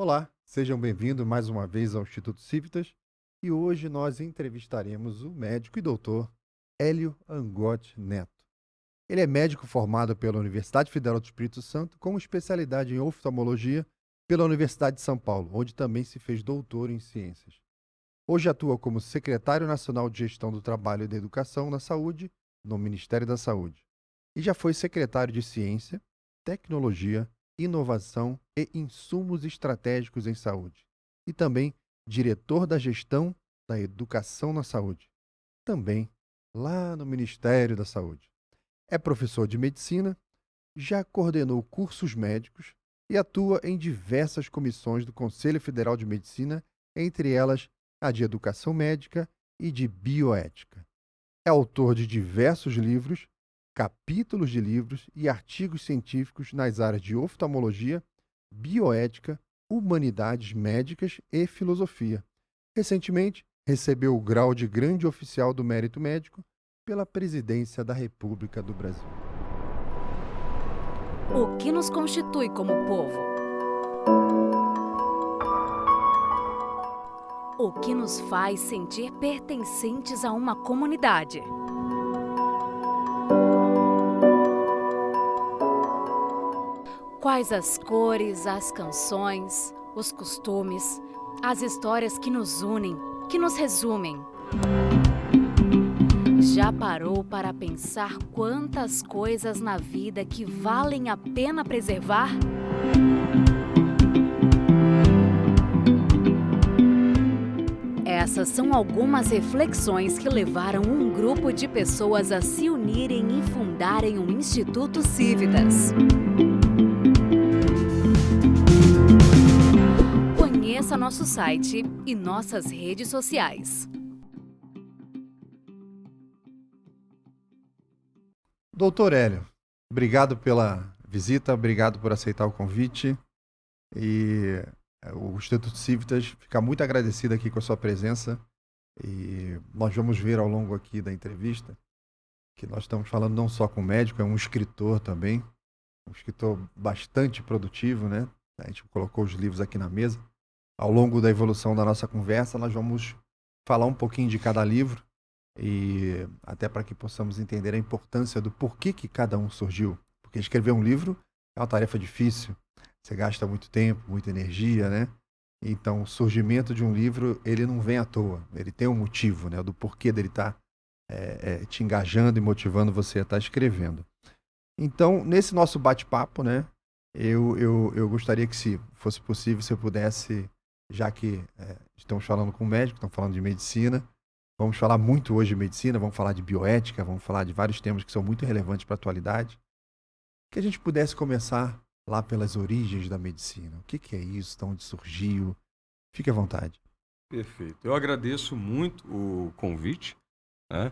Olá, sejam bem-vindos mais uma vez ao Instituto Civitas e hoje nós entrevistaremos o médico e doutor Hélio Angotti Neto. Ele é médico formado pela Universidade Federal do Espírito Santo com especialidade em oftalmologia pela Universidade de São Paulo, onde também se fez doutor em ciências. Hoje atua como secretário nacional de Gestão do Trabalho e da Educação na Saúde no Ministério da Saúde e já foi secretário de Ciência, Tecnologia, Inovação e Insumos Estratégicos em Saúde, e também diretor da Gestão da Educação na Saúde, também lá no Ministério da Saúde. É professor de medicina, já coordenou cursos médicos e atua em diversas comissões do Conselho Federal de Medicina, entre elas a de Educação Médica e de Bioética. É autor de diversos livros, capítulos de livros e artigos científicos nas áreas de oftalmologia, bioética, humanidades médicas e filosofia. Recentemente, recebeu o grau de Grande Oficial do Mérito Médico pela Presidência da República do Brasil. O que nos constitui como povo? O que nos faz sentir pertencentes a uma comunidade? Quais as cores, as canções, os costumes, as histórias que nos unem, que nos resumem? Já parou para pensar quantas coisas na vida que valem a pena preservar? Essas são algumas reflexões que levaram um grupo de pessoas a se unirem e fundarem o Instituto Civitas. Conheça nosso site e nossas redes sociais. Doutor Hélio, obrigado pela visita, obrigado por aceitar o convite. E o Instituto Civitas fica muito agradecido aqui com a sua presença. E nós vamos ver ao longo aqui da entrevista que nós estamos falando não só com um médico, é um escritor também, um escritor bastante produtivo, né? A gente colocou os livros aqui na mesa. Ao longo da evolução da nossa conversa, nós vamos falar um pouquinho de cada livro e até para que possamos entender a importância do porquê que cada um surgiu. Porque escrever um livro é uma tarefa difícil, você gasta muito tempo, muita energia, né? Então, o surgimento de um livro, ele não vem à toa, ele tem um motivo, né? Do porquê dele estar te engajando e motivando você a estar escrevendo. Então, nesse nosso bate-papo, né? Eu gostaria que, se fosse possível, se eu pudesse, já que estamos falando com um médico, estamos falando de medicina, vamos falar muito hoje de medicina, vamos falar de bioética, vamos falar de vários temas que são muito relevantes para a atualidade, que a gente pudesse começar lá pelas origens da medicina. O que é isso? De onde surgiu? Fique à vontade. Perfeito. Eu agradeço muito o convite, né?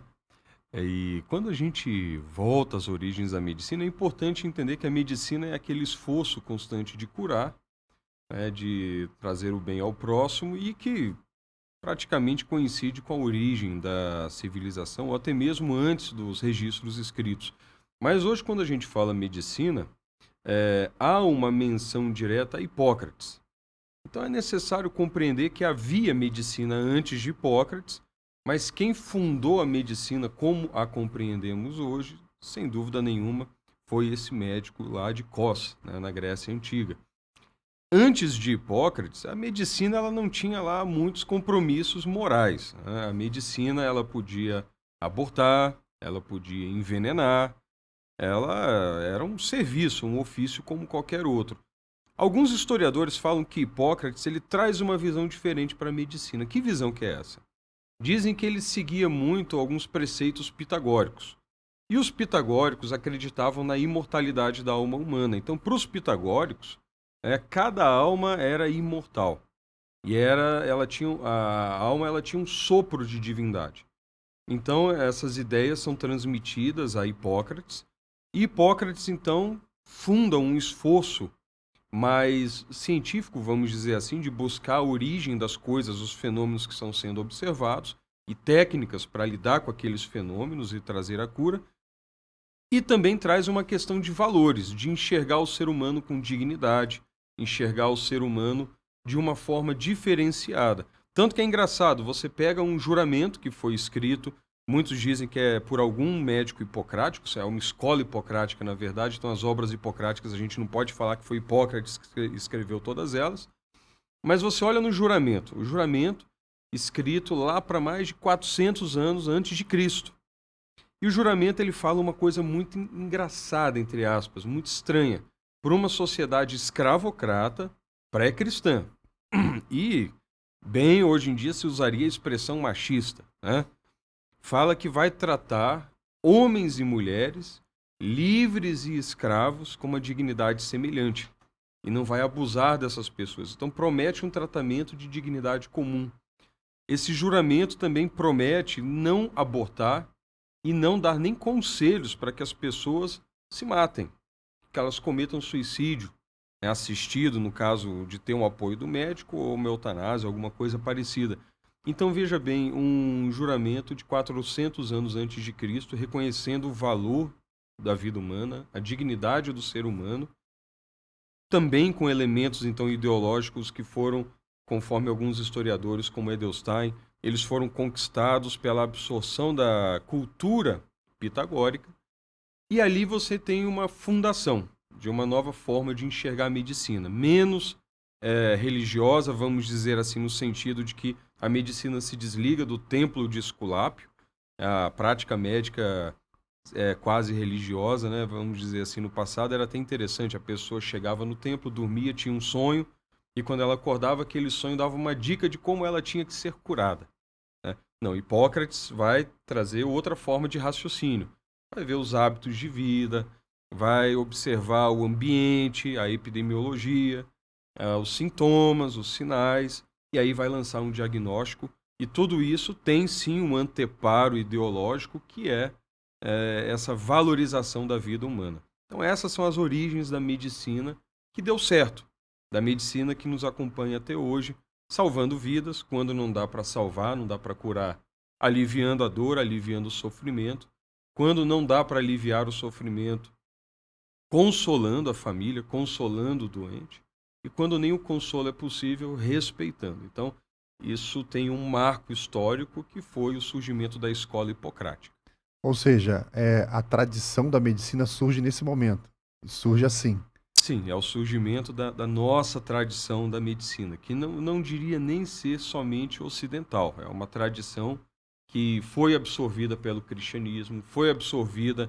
E quando a gente volta às origens da medicina, é importante entender que a medicina é aquele esforço constante de curar, né, de trazer o bem ao próximo e que praticamente coincide com a origem da civilização, ou até mesmo antes dos registros escritos. Mas hoje, quando a gente fala medicina, há uma menção direta a Hipócrates. Então é necessário compreender que havia medicina antes de Hipócrates, mas quem fundou a medicina como a compreendemos hoje, sem dúvida nenhuma, foi esse médico lá de Cos, né, na Grécia Antiga. Antes de Hipócrates, a medicina ela não tinha lá muitos compromissos morais, né? A medicina ela podia abortar, ela podia envenenar, ela era um serviço, um ofício como qualquer outro. Alguns historiadores falam que Hipócrates ele traz uma visão diferente para a medicina. Que visão que é essa? Dizem que ele seguia muito alguns preceitos pitagóricos. E os pitagóricos acreditavam na imortalidade da alma humana. Então, para os pitagóricos, cada alma era imortal. E a alma ela tinha um sopro de divindade. Então, essas ideias são transmitidas a Hipócrates. E Hipócrates, então, funda um esforço mais científico, vamos dizer assim, de buscar a origem das coisas, os fenômenos que estão sendo observados e técnicas para lidar com aqueles fenômenos e trazer a cura. E também traz uma questão de valores, de enxergar o ser humano com dignidade, enxergar o ser humano de uma forma diferenciada. Tanto que é engraçado, você pega um juramento que foi escrito, muitos dizem que é por algum médico hipocrático, é uma escola hipocrática, na verdade, então as obras hipocráticas a gente não pode falar que foi Hipócrates que escreveu todas elas, mas você olha no juramento, o juramento escrito lá para mais de 400 anos antes de Cristo. E o juramento ele fala uma coisa muito engraçada, entre aspas, muito estranha, por uma sociedade escravocrata pré-cristã. E, bem, hoje em dia se usaria a expressão machista, né? Fala que vai tratar homens e mulheres, livres e escravos, com uma dignidade semelhante. E não vai abusar dessas pessoas. Então promete um tratamento de dignidade comum. Esse juramento também promete não abortar e não dar nem conselhos para que as pessoas se matem, que elas cometam suicídio, né, assistido, no caso de ter um apoio do médico, ou uma eutanásia, alguma coisa parecida. Então, veja bem, um juramento de 400 anos antes de Cristo, reconhecendo o valor da vida humana, a dignidade do ser humano, também com elementos, então, ideológicos que foram, conforme alguns historiadores, como Edelstein, eles foram conquistados pela absorção da cultura pitagórica, e ali você tem uma fundação de uma nova forma de enxergar a medicina, menos religiosa, vamos dizer assim, no sentido de que a medicina se desliga do templo de Esculápio, a prática médica quase religiosa, né? Vamos dizer assim, no passado era até interessante, a pessoa chegava no templo, dormia, tinha um sonho, e quando ela acordava, aquele sonho dava uma dica de como ela tinha que ser curada, né? Não, Hipócrates vai trazer outra forma de raciocínio, vai ver os hábitos de vida, vai observar o ambiente, a epidemiologia, os sintomas, os sinais, e aí vai lançar um diagnóstico, e tudo isso tem sim um anteparo ideológico que é essa valorização da vida humana. Então essas são as origens da medicina que deu certo, da medicina que nos acompanha até hoje, salvando vidas quando não dá para salvar, não dá para curar, aliviando a dor, aliviando o sofrimento, quando não dá para aliviar o sofrimento, consolando a família, consolando o doente, e quando nem o consolo é possível, respeitando. Então, isso tem um marco histórico que foi o surgimento da escola hipocrática. Ou seja, a tradição da medicina surge nesse momento. Surge assim. Sim, é o surgimento da nossa tradição da medicina, que não diria nem ser somente ocidental. É uma tradição que foi absorvida pelo cristianismo, foi absorvida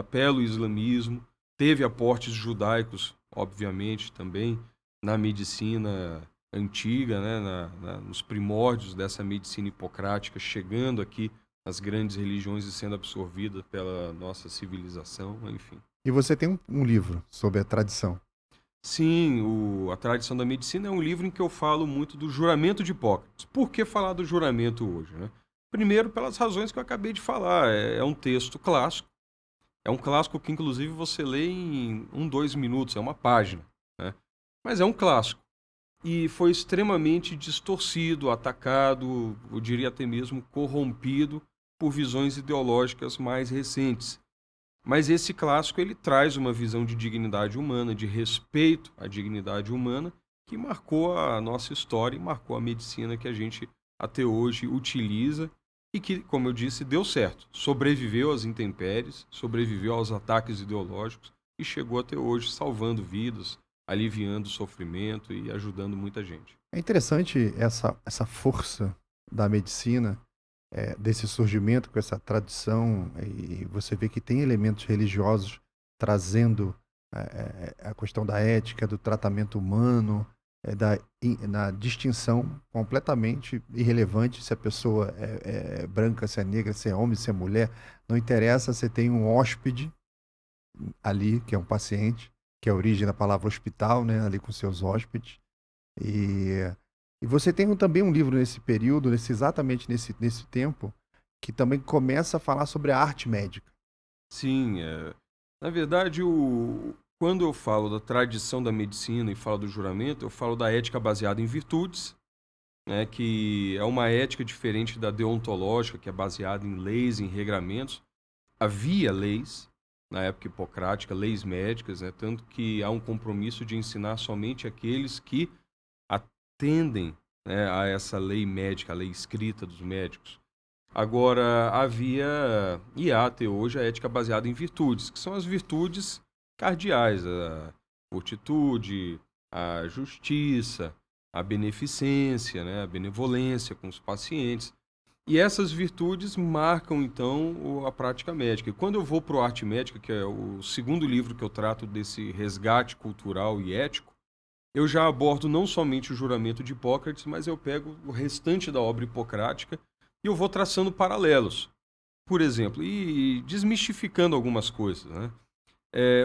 pelo islamismo, teve aportes judaicos, obviamente, também na medicina antiga, né, nos primórdios dessa medicina hipocrática, chegando aqui nas grandes religiões e sendo absorvida pela nossa civilização, enfim. E você tem um livro sobre a tradição. Sim, A Tradição da Medicina é um livro em que eu falo muito do juramento de Hipócrates. Por que falar do juramento hoje, né? Primeiro, pelas razões que eu acabei de falar. É um texto clássico. É um clássico que, inclusive, você lê em 2 minutos, é uma página, né? Mas é um clássico. E foi extremamente distorcido, atacado, eu diria até mesmo corrompido por visões ideológicas mais recentes. Mas esse clássico ele traz uma visão de dignidade humana, de respeito à dignidade humana, que marcou a nossa história e marcou a medicina que a gente até hoje utiliza e que, como eu disse, deu certo. Sobreviveu às intempéries, sobreviveu aos ataques ideológicos e chegou até hoje salvando vidas, aliviando o sofrimento e ajudando muita gente. É interessante essa força da medicina, desse surgimento com essa tradição, e você vê que tem elementos religiosos trazendo a questão da ética, do tratamento humano, na distinção completamente irrelevante se a pessoa é branca, se é negra, se é homem, se é mulher, não interessa, você tem um hóspede ali, que é um paciente, que é a origem da palavra hospital, né, ali com seus hóspedes, e você tem também um livro nesse período, exatamente nesse tempo, que também começa a falar sobre a arte médica. Sim, na verdade, quando eu falo da tradição da medicina e falo do juramento, eu falo da ética baseada em virtudes, né, que é uma ética diferente da deontológica, que é baseada em leis, em regramentos. Havia leis, na época hipocrática, leis médicas, né, tanto que há um compromisso de ensinar somente aqueles que atendem, né, a essa lei médica, a lei escrita dos médicos. Agora, havia e há até hoje a ética baseada em virtudes, que são as virtudes cardeais, a fortitude, a justiça, a beneficência, né, a benevolência com os pacientes. E essas virtudes marcam, então, a prática médica. E quando eu vou para o Arte Médica, que é o segundo livro que eu trato desse resgate cultural e ético, eu já abordo não somente o juramento de Hipócrates, mas eu pego o restante da obra hipocrática e eu vou traçando paralelos, por exemplo, e desmistificando algumas coisas, né?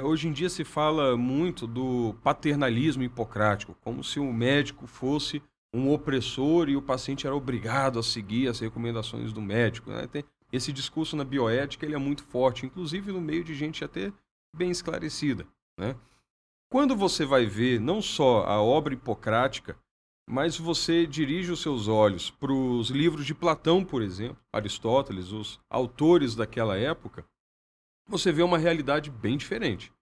Hoje em dia se fala muito do paternalismo hipocrático, como se o médico fosse um opressor e o paciente era obrigado a seguir as recomendações do médico, né? Esse discurso na bioética ele é muito forte, inclusive no meio de gente até bem esclarecida, né? Quando você vai ver não só a obra hipocrática, mas você dirige os seus olhos para os livros de Platão, por exemplo, Aristóteles, os autores daquela época, você vê uma realidade bem diferente.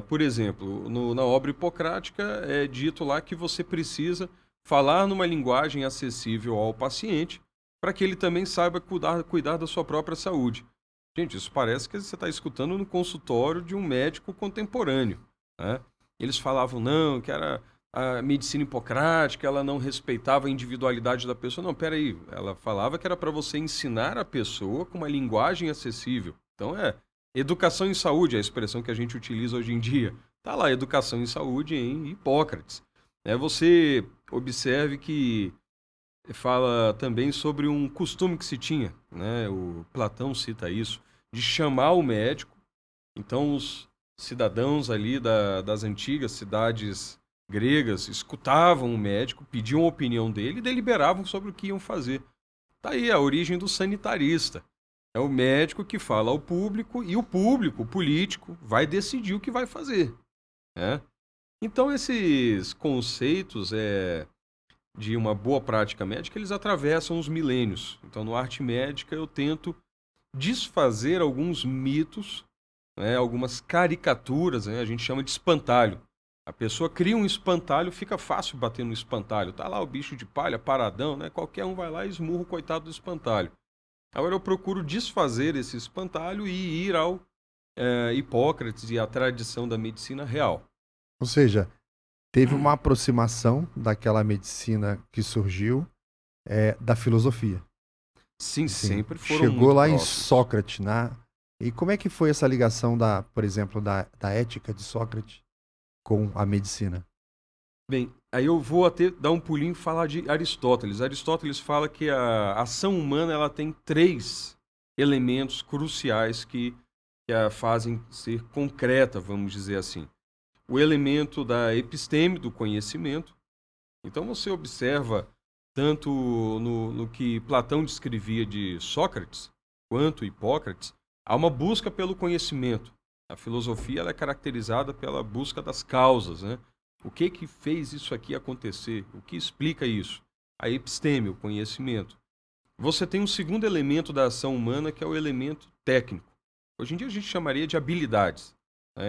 Por exemplo, na obra hipocrática é dito lá que você precisa falar numa linguagem acessível ao paciente para que ele também saiba cuidar da sua própria saúde. Gente, isso parece que você está escutando no consultório de um médico contemporâneo, né? Eles falavam, não, que era a medicina hipocrática, ela não respeitava a individualidade da pessoa. Não, peraí, ela falava que era para você ensinar a pessoa com uma linguagem acessível. Então educação em saúde, é a expressão que a gente utiliza hoje em dia. Está lá, educação em saúde em Hipócrates. Você observe que fala também sobre um costume que se tinha, né? O Platão cita isso, de chamar o médico. Então, os cidadãos ali das antigas cidades gregas escutavam o médico, pediam a opinião dele e deliberavam sobre o que iam fazer. Está aí a origem do sanitarista. É o médico que fala ao público e o público, o político, vai decidir o que vai fazer, né? Então, esses conceitos de uma boa prática médica, eles atravessam os milênios. Então, no Arte Médica, eu tento desfazer alguns mitos, né, algumas caricaturas, né, a gente chama de espantalho. A pessoa cria um espantalho, fica fácil bater no espantalho. Tá lá o bicho de palha, paradão, né? Qualquer um vai lá e esmurra o coitado do espantalho. Agora eu procuro desfazer esse espantalho e ir ao Hipócrates e à tradição da medicina real. Ou seja, teve uma aproximação daquela medicina que surgiu da filosofia. Sim, Assim, sempre foram chegou muito lá em próximos. Sócrates, né? E como é que foi essa ligação por exemplo, da ética de Sócrates com a medicina? Bem, aí eu vou até dar um pulinho e falar de Aristóteles. Aristóteles fala que a ação humana ela tem 3 elementos cruciais que a fazem ser concreta, vamos dizer assim. O elemento da episteme, do conhecimento. Então você observa tanto no que Platão descrevia de Sócrates, quanto Hipócrates, há uma busca pelo conhecimento. A filosofia ela é caracterizada pela busca das causas, né? O que fez isso aqui acontecer? O que explica isso? A episteme, o conhecimento. Você tem um segundo elemento da ação humana, que é o elemento técnico. Hoje em dia a gente chamaria de habilidades.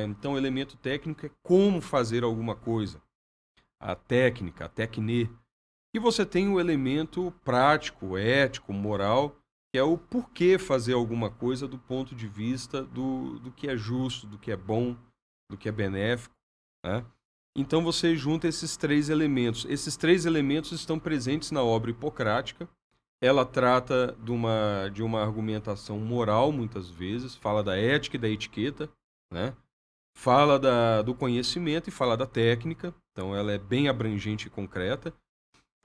Então, o elemento técnico é como fazer alguma coisa. A técnica, a tecne. E você tem o elemento prático, ético, moral, que é o porquê fazer alguma coisa do ponto de vista do que é justo, do que é bom, do que é benéfico, né? Então você junta esses 3 elementos. Esses 3 elementos estão presentes na obra hipocrática. Ela trata de uma argumentação moral, muitas vezes, fala da ética e da etiqueta, né? Fala do conhecimento e fala da técnica. Então ela é bem abrangente e concreta,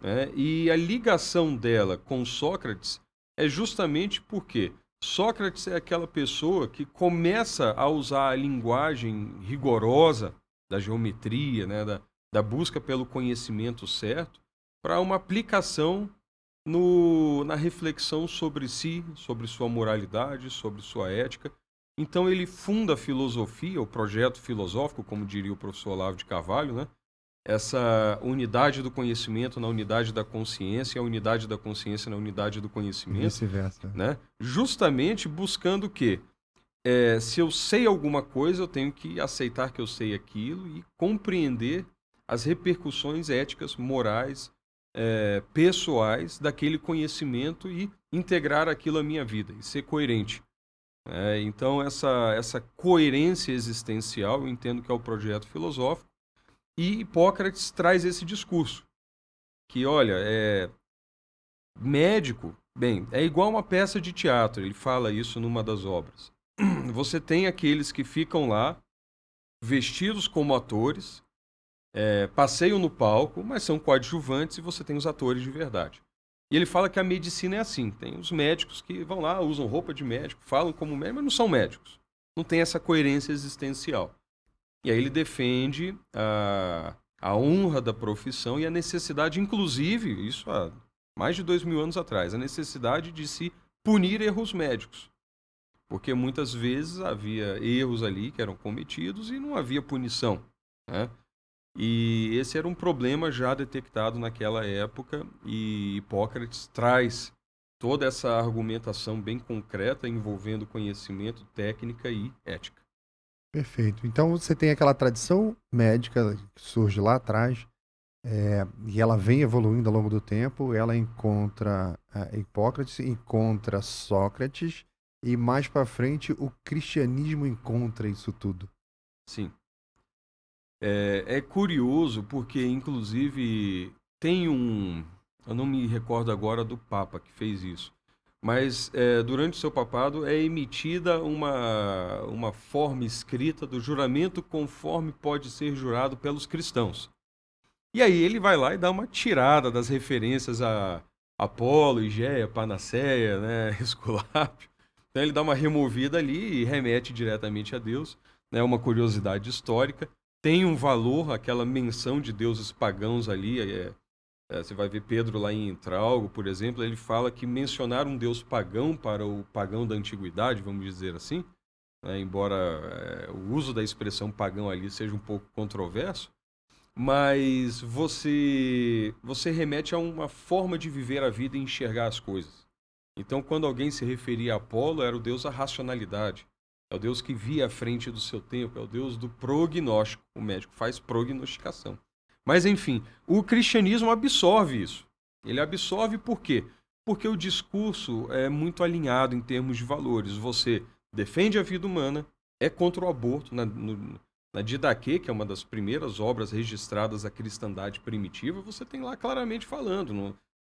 né? E a ligação dela com Sócrates é justamente porque Sócrates é aquela pessoa que começa a usar a linguagem rigorosa da geometria, né, da busca pelo conhecimento certo, para uma aplicação na reflexão sobre si, sobre sua moralidade, sobre sua ética. Então ele funda a filosofia, o projeto filosófico, como diria o professor Olavo de Carvalho, né? Essa unidade do conhecimento na unidade da consciência, a unidade da consciência na unidade do conhecimento. Vice-versa. Né? Justamente buscando o quê? Se eu sei alguma coisa, eu tenho que aceitar que eu sei aquilo e compreender as repercussões éticas, morais pessoais daquele conhecimento e integrar aquilo à minha vida e ser coerente. Então, essa coerência existencial, eu entendo que é o projeto filosófico, e Hipócrates traz esse discurso, que, olha, médico, bem, é igual uma peça de teatro, ele fala isso numa das obras. Você tem aqueles que ficam lá, vestidos como atores, passeiam no palco, mas são coadjuvantes, e você tem os atores de verdade. E ele fala que a medicina é assim, tem os médicos que vão lá, usam roupa de médico, falam como médico, mas não são médicos. Não tem essa coerência existencial. E aí ele defende a honra da profissão e a necessidade, inclusive, isso há mais de 2000 anos atrás, a necessidade de se punir erros médicos. Porque muitas vezes havia erros ali que eram cometidos e não havia punição, né? E esse era um problema já detectado naquela época, e Hipócrates traz toda essa argumentação bem concreta envolvendo conhecimento, técnica e ética. Perfeito. Então você tem aquela tradição médica que surge lá atrás, e ela vem evoluindo ao longo do tempo. Ela encontra Hipócrates, encontra Sócrates, e mais para frente o cristianismo encontra isso tudo. Sim. É curioso porque, inclusive, tem eu não me recordo agora do Papa que fez isso, mas durante o seu papado é emitida uma forma escrita do juramento conforme pode ser jurado pelos cristãos. E aí ele vai lá e dá uma tirada das referências a Apolo, Higeia, Panaceia, né, Esculápio. Então ele dá uma removida ali e remete diretamente a Deus, né, uma curiosidade histórica. Tem um valor aquela menção de deuses pagãos ali. Você vai ver Pedro lá em Entralgo, por exemplo, ele fala que mencionar um deus pagão para o pagão da antiguidade, vamos dizer assim, né, embora o uso da expressão pagão ali seja um pouco controverso, mas você remete a uma forma de viver a vida e enxergar as coisas. Então, quando alguém se referia a Apolo, era o deus da racionalidade. É o Deus que via à frente do seu tempo, é o Deus do prognóstico. O médico faz prognosticação. Mas, enfim, o cristianismo absorve isso. Ele absorve por quê? Porque o discurso é muito alinhado em termos de valores. Você defende a vida humana, é contra o aborto. Na Didaquê, que é uma das primeiras obras registradas da cristandade primitiva, você tem lá claramente falando,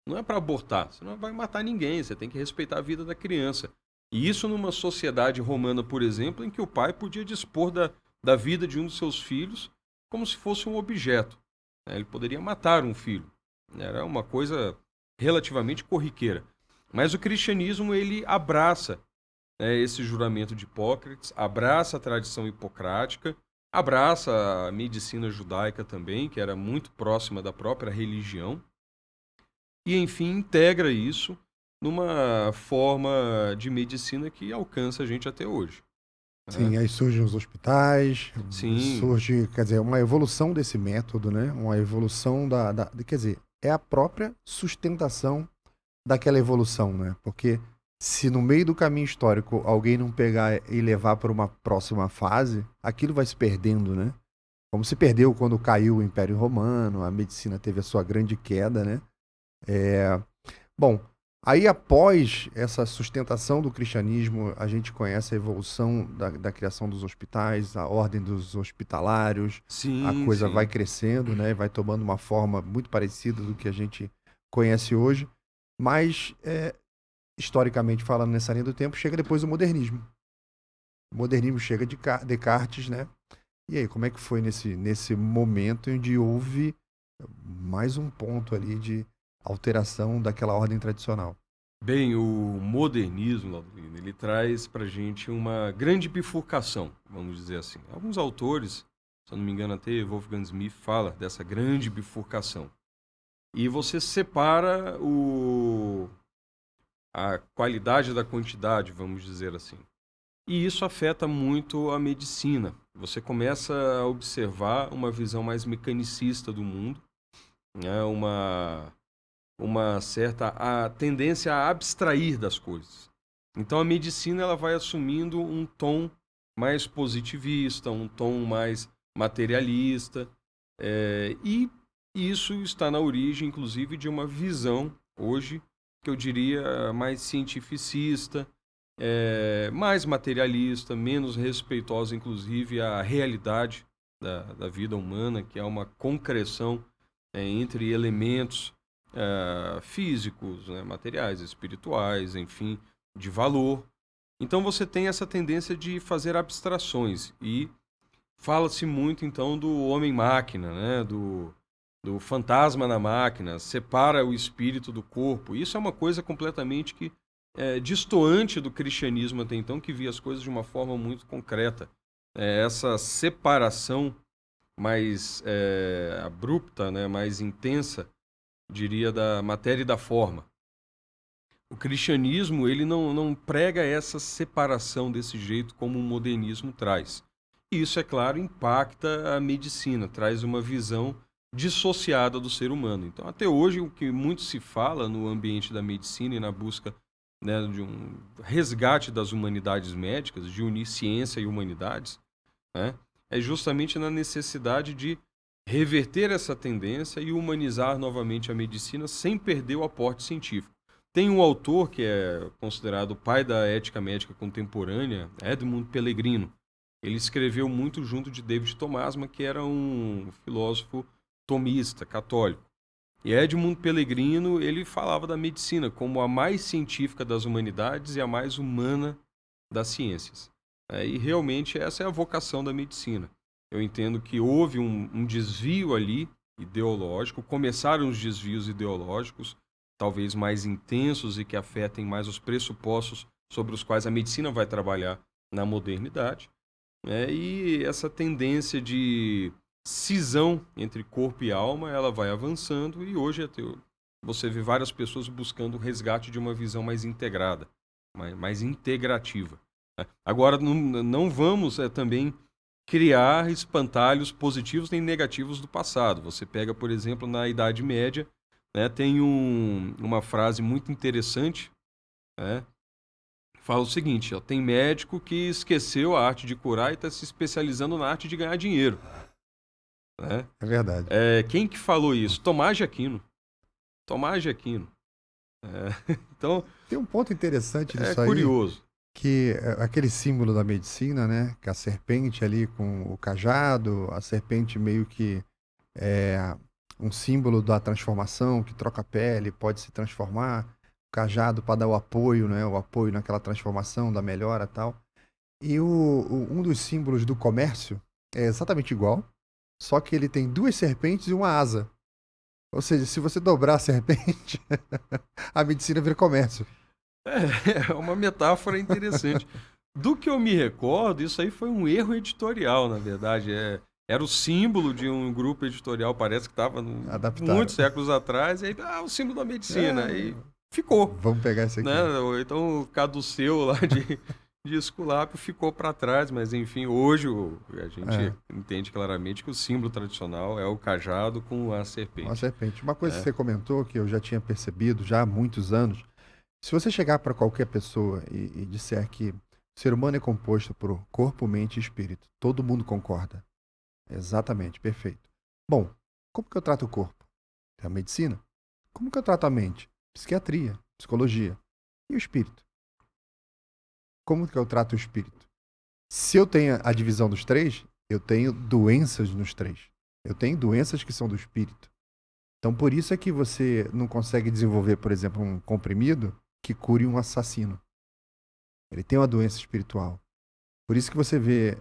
não é para abortar, você não vai matar ninguém, você tem que respeitar a vida da criança. E isso numa sociedade romana, por exemplo, em que o pai podia dispor da vida de um dos seus filhos como se fosse um objeto. Ele poderia matar um filho. Era uma coisa relativamente corriqueira. Mas o cristianismo, ele abraça, esse juramento de Hipócrates, abraça a tradição hipocrática, abraça a medicina judaica também, que era muito próxima da própria religião, e, enfim, integra isso numa forma de medicina que alcança a gente até hoje. Sim, aí surgem os hospitais, Sim. surge, quer dizer, uma evolução desse método, né? Uma evolução quer dizer, é a própria sustentação daquela evolução, né? Porque se no meio do caminho histórico alguém não pegar e levar para uma próxima fase, aquilo vai se perdendo, né? Como se perdeu quando caiu o Império Romano, a medicina teve a sua grande queda, né? Bom, aí após essa sustentação do cristianismo, a gente conhece a evolução da criação dos hospitais, a ordem dos hospitalários, Sim, a coisa sim. vai crescendo, né? Vai tomando uma forma muito parecida do que a gente conhece hoje, mas historicamente falando, nessa linha do tempo, chega depois o modernismo. O modernismo chega de Descartes, né? E aí, como é que foi nesse momento onde houve mais um ponto ali de alteração daquela ordem tradicional? Bem, o modernismo, Laudolino, ele traz para a gente uma grande bifurcação, vamos dizer assim. Alguns autores, se eu não me engano até Wolfgang Smith fala dessa grande bifurcação. E você separa a qualidade da quantidade, vamos dizer assim. E isso afeta muito a medicina. Você começa a observar uma visão mais mecanicista do mundo, né? Uma certa tendência a abstrair das coisas. Então a medicina ela vai assumindo um tom mais positivista, um tom mais materialista, e E isso está na origem, inclusive, de uma visão, hoje, que eu diria mais cientificista, mais materialista, menos respeitosa, inclusive, à realidade da vida humana, que é uma concreção entre elementos físicos, né, materiais, espirituais, enfim, de valor. Então você tem essa tendência de fazer abstrações e fala-se muito então do homem-máquina, né, do fantasma na máquina, separa o espírito do corpo. Isso é uma coisa completamente distoante do cristianismo até então, que via as coisas de uma forma muito concreta. Essa separação mais abrupta, né, mais intensa, diria, da matéria e da forma. O cristianismo ele não prega essa separação desse jeito como o modernismo traz. E isso, é claro, impacta a medicina, traz uma visão dissociada do ser humano. Então, até hoje, o que muito se fala no ambiente da medicina e na busca, né, de um resgate das humanidades médicas, de unir ciência e humanidades, né, é justamente na necessidade de reverter essa tendência e humanizar novamente a medicina sem perder o aporte científico. Tem um autor que é considerado o pai da ética médica contemporânea, Edmund Pellegrino. Ele escreveu muito junto de David Thomasma, que era um filósofo tomista, católico. E Edmund Pellegrino, ele falava da medicina como a mais científica das humanidades e a mais humana das ciências. E realmente essa é a vocação da medicina. Eu entendo que houve um desvio ali ideológico, começaram os desvios ideológicos, talvez mais intensos e que afetem mais os pressupostos sobre os quais a medicina vai trabalhar na modernidade. E essa tendência de cisão entre corpo e alma, ela vai avançando e hoje você vê várias pessoas buscando o resgate de uma visão mais integrada, mais integrativa. Agora, não vamos também criar espantalhos positivos nem negativos do passado. Você pega, por exemplo, na Idade Média, né, tem uma frase muito interessante, né, fala o seguinte: tem médico que esqueceu a arte de curar e está se especializando na arte de ganhar dinheiro. Né? É verdade. Quem que falou isso? Tomás de Aquino. Tomás de Aquino. Então, tem um ponto interessante disso aí. É curioso. Que aquele símbolo da medicina, né? Que a serpente ali com o cajado, a serpente meio que é um símbolo da transformação, que troca a pele, pode se transformar, o cajado para dar o apoio, né? O apoio naquela transformação, da melhora e tal. E um dos símbolos do comércio é exatamente igual, só que ele tem duas serpentes e uma asa. Ou seja, se você dobrar a serpente, a medicina vira comércio. É uma metáfora interessante. Do que eu me recordo, isso aí foi um erro editorial, na verdade. Era o símbolo de um grupo editorial, parece que estava muitos séculos atrás, e aí, o símbolo da medicina, e ficou. Vamos pegar esse aqui. Né? Então, caduceu lá de Esculápio, ficou para trás, mas enfim, hoje a gente entende claramente que o símbolo tradicional é o cajado com a serpente. Uma serpente. Uma coisa que você comentou, que eu já tinha percebido já há muitos anos, se você chegar para qualquer pessoa e disser que o ser humano é composto por corpo, mente e espírito, todo mundo concorda. Exatamente, perfeito. Bom, como que eu trato o corpo? É a medicina. Como que eu trato a mente? Psiquiatria, psicologia. E o espírito? Como que eu trato o espírito? Se eu tenho a divisão dos três, eu tenho doenças nos três. Eu tenho doenças que são do espírito. Então, por isso é que você não consegue desenvolver, por exemplo, um comprimido que cure um assassino. Ele tem uma doença espiritual. Por isso que você vê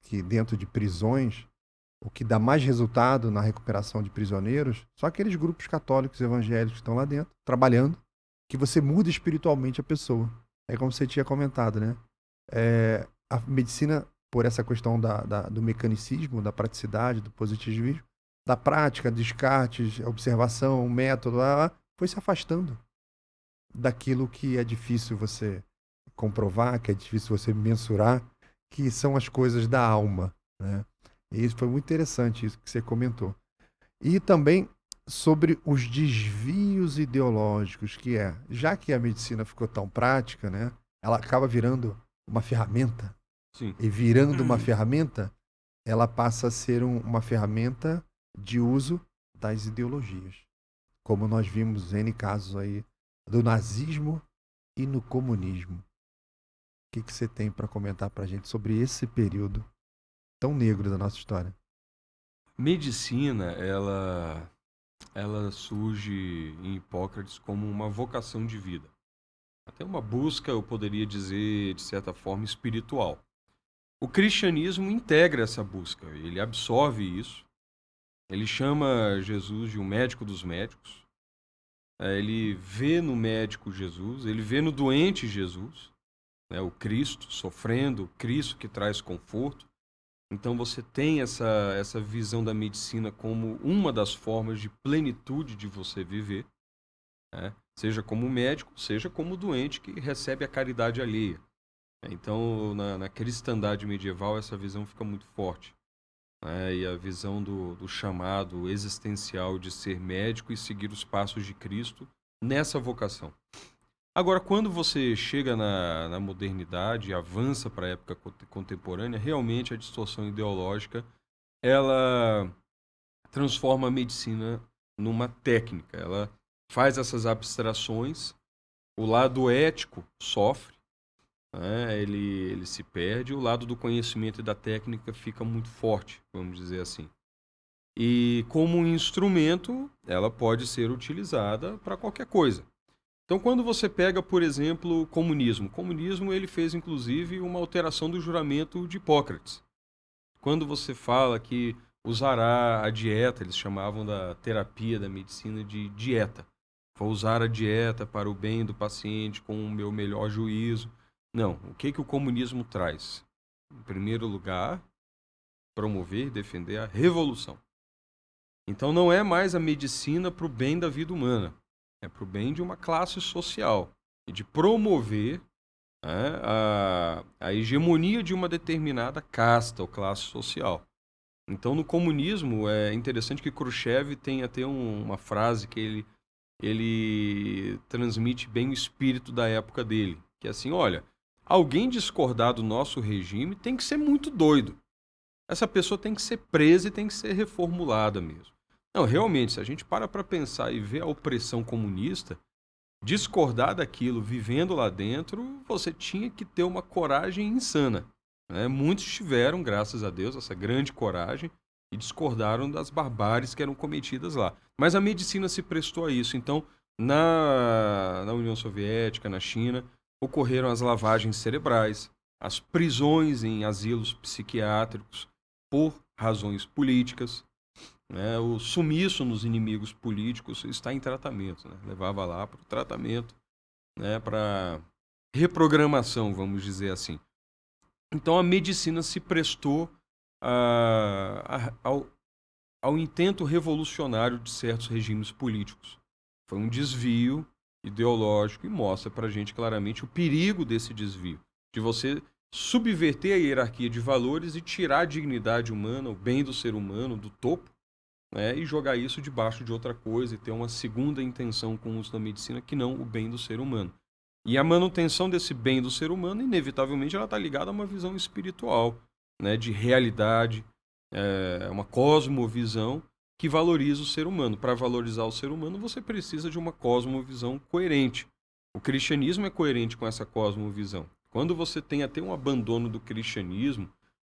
que dentro de prisões, o que dá mais resultado na recuperação de prisioneiros são aqueles grupos católicos evangélicos que estão lá dentro, trabalhando, que você muda espiritualmente a pessoa. É como você tinha comentado, né? A medicina, por essa questão do mecanicismo, da praticidade, do positivismo, da prática, descartes, observação, método, foi se afastando daquilo que é difícil você comprovar, que é difícil você mensurar, que são as coisas da alma, né? E isso foi muito interessante, isso que você comentou. E também sobre os desvios ideológicos, já que a medicina ficou tão prática, né? Ela acaba virando uma ferramenta. Sim. E virando uma ferramenta, ela passa a ser uma ferramenta de uso das ideologias, como nós vimos N casos aí do nazismo e no comunismo. O que você tem para comentar para a gente sobre esse período tão negro da nossa história? Medicina, ela surge em Hipócrates como uma vocação de vida. Até uma busca, eu poderia dizer, de certa forma, espiritual. O cristianismo integra essa busca, ele absorve isso, ele chama Jesus de um médico dos médicos, ele vê no médico Jesus, ele vê no doente Jesus, né, o Cristo sofrendo, o Cristo que traz conforto. Então você tem essa visão da medicina como uma das formas de plenitude de você viver, né? Seja como médico, seja como doente que recebe a caridade alheia. Então, na cristandade medieval, essa visão fica muito forte, né? E a visão do chamado existencial de ser médico e seguir os passos de Cristo nessa vocação. Agora, quando você chega na modernidade e avança para a época contemporânea, realmente a distorção ideológica, ela transforma a medicina numa técnica. Ela faz essas abstrações, o lado ético sofre, né? Ele se perde, o lado do conhecimento e da técnica fica muito forte, vamos dizer assim. E como um instrumento, ela pode ser utilizada para qualquer coisa. Então, quando você pega, por exemplo, o comunismo ele fez, inclusive, uma alteração do juramento de Hipócrates. Quando você fala que usará a dieta, eles chamavam da terapia da medicina de dieta. Vou usar a dieta para o bem do paciente com o meu melhor juízo. Não, o que o comunismo traz? Em primeiro lugar, promover e defender a revolução. Então, não é mais a medicina para o bem da vida humana. É para o bem de uma classe social e de promover, né, a hegemonia de uma determinada casta ou classe social. Então, no comunismo, é interessante que Khrushchev tem até uma frase que ele transmite bem o espírito da época dele, que é assim, olha, alguém discordar do nosso regime tem que ser muito doido. Essa pessoa tem que ser presa e tem que ser reformulada mesmo. Não, realmente, se a gente para pensar e ver a opressão comunista, discordar daquilo vivendo lá dentro, você tinha que ter uma coragem insana, né? Muitos tiveram, graças a Deus, essa grande coragem e discordaram das barbáries que eram cometidas lá. Mas a medicina se prestou a isso. Então, na União Soviética, na China, ocorreram as lavagens cerebrais, as prisões em asilos psiquiátricos por razões políticas. Né, o sumiço nos inimigos políticos está em tratamento, né? Levava lá para o tratamento, né, para reprogramação, vamos dizer assim. Então a medicina se prestou ao intento revolucionário de certos regimes políticos. Foi um desvio ideológico e mostra para a gente claramente o perigo desse desvio, de você subverter a hierarquia de valores e tirar a dignidade humana, o bem do ser humano, do topo, né, e jogar isso debaixo de outra coisa e ter uma segunda intenção com o uso da medicina que não o bem do ser humano. E a manutenção desse bem do ser humano, inevitavelmente, ela está ligada a uma visão espiritual, né, de realidade, uma cosmovisão que valoriza o ser humano. Para valorizar o ser humano, você precisa de uma cosmovisão coerente. O cristianismo é coerente com essa cosmovisão. Quando você tem até um abandono do cristianismo,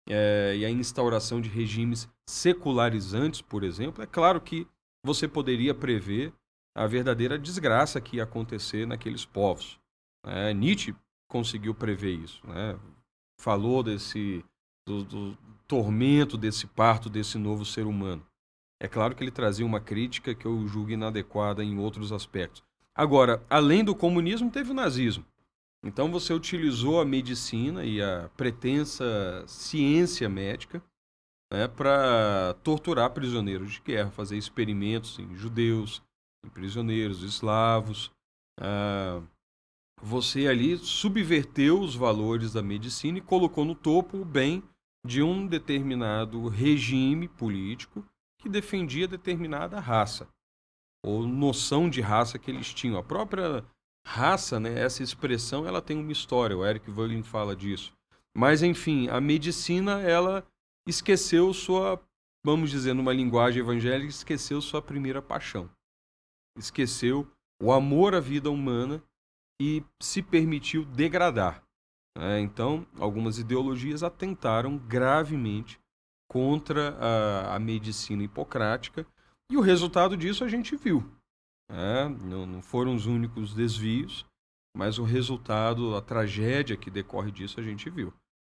e a instauração de regimes secularizantes, por exemplo, é claro que você poderia prever a verdadeira desgraça que ia acontecer naqueles povos. Nietzsche conseguiu prever isso, né? Falou do tormento desse parto desse novo ser humano. É claro que ele trazia uma crítica que eu julgo inadequada em outros aspectos. Agora, além do comunismo, teve o nazismo. Então você utilizou a medicina e a pretensa ciência médica, né, para torturar prisioneiros de guerra, fazer experimentos em judeus, em prisioneiros eslavos. Você ali subverteu os valores da medicina e colocou no topo o bem de um determinado regime político que defendia determinada raça, ou noção de raça que eles tinham. A própria raça, né, essa expressão, ela tem uma história, o Eric Voegelin fala disso. Mas, enfim, a medicina, ela esqueceu sua vamos dizer numa linguagem evangélica, esqueceu sua primeira paixão. Esqueceu o amor à vida humana e se permitiu degradar. Então, algumas ideologias atentaram gravemente contra a medicina hipocrática, e o resultado disso a gente viu. Não foram os únicos desvios, mas o resultado, a tragédia que decorre disso, a gente viu.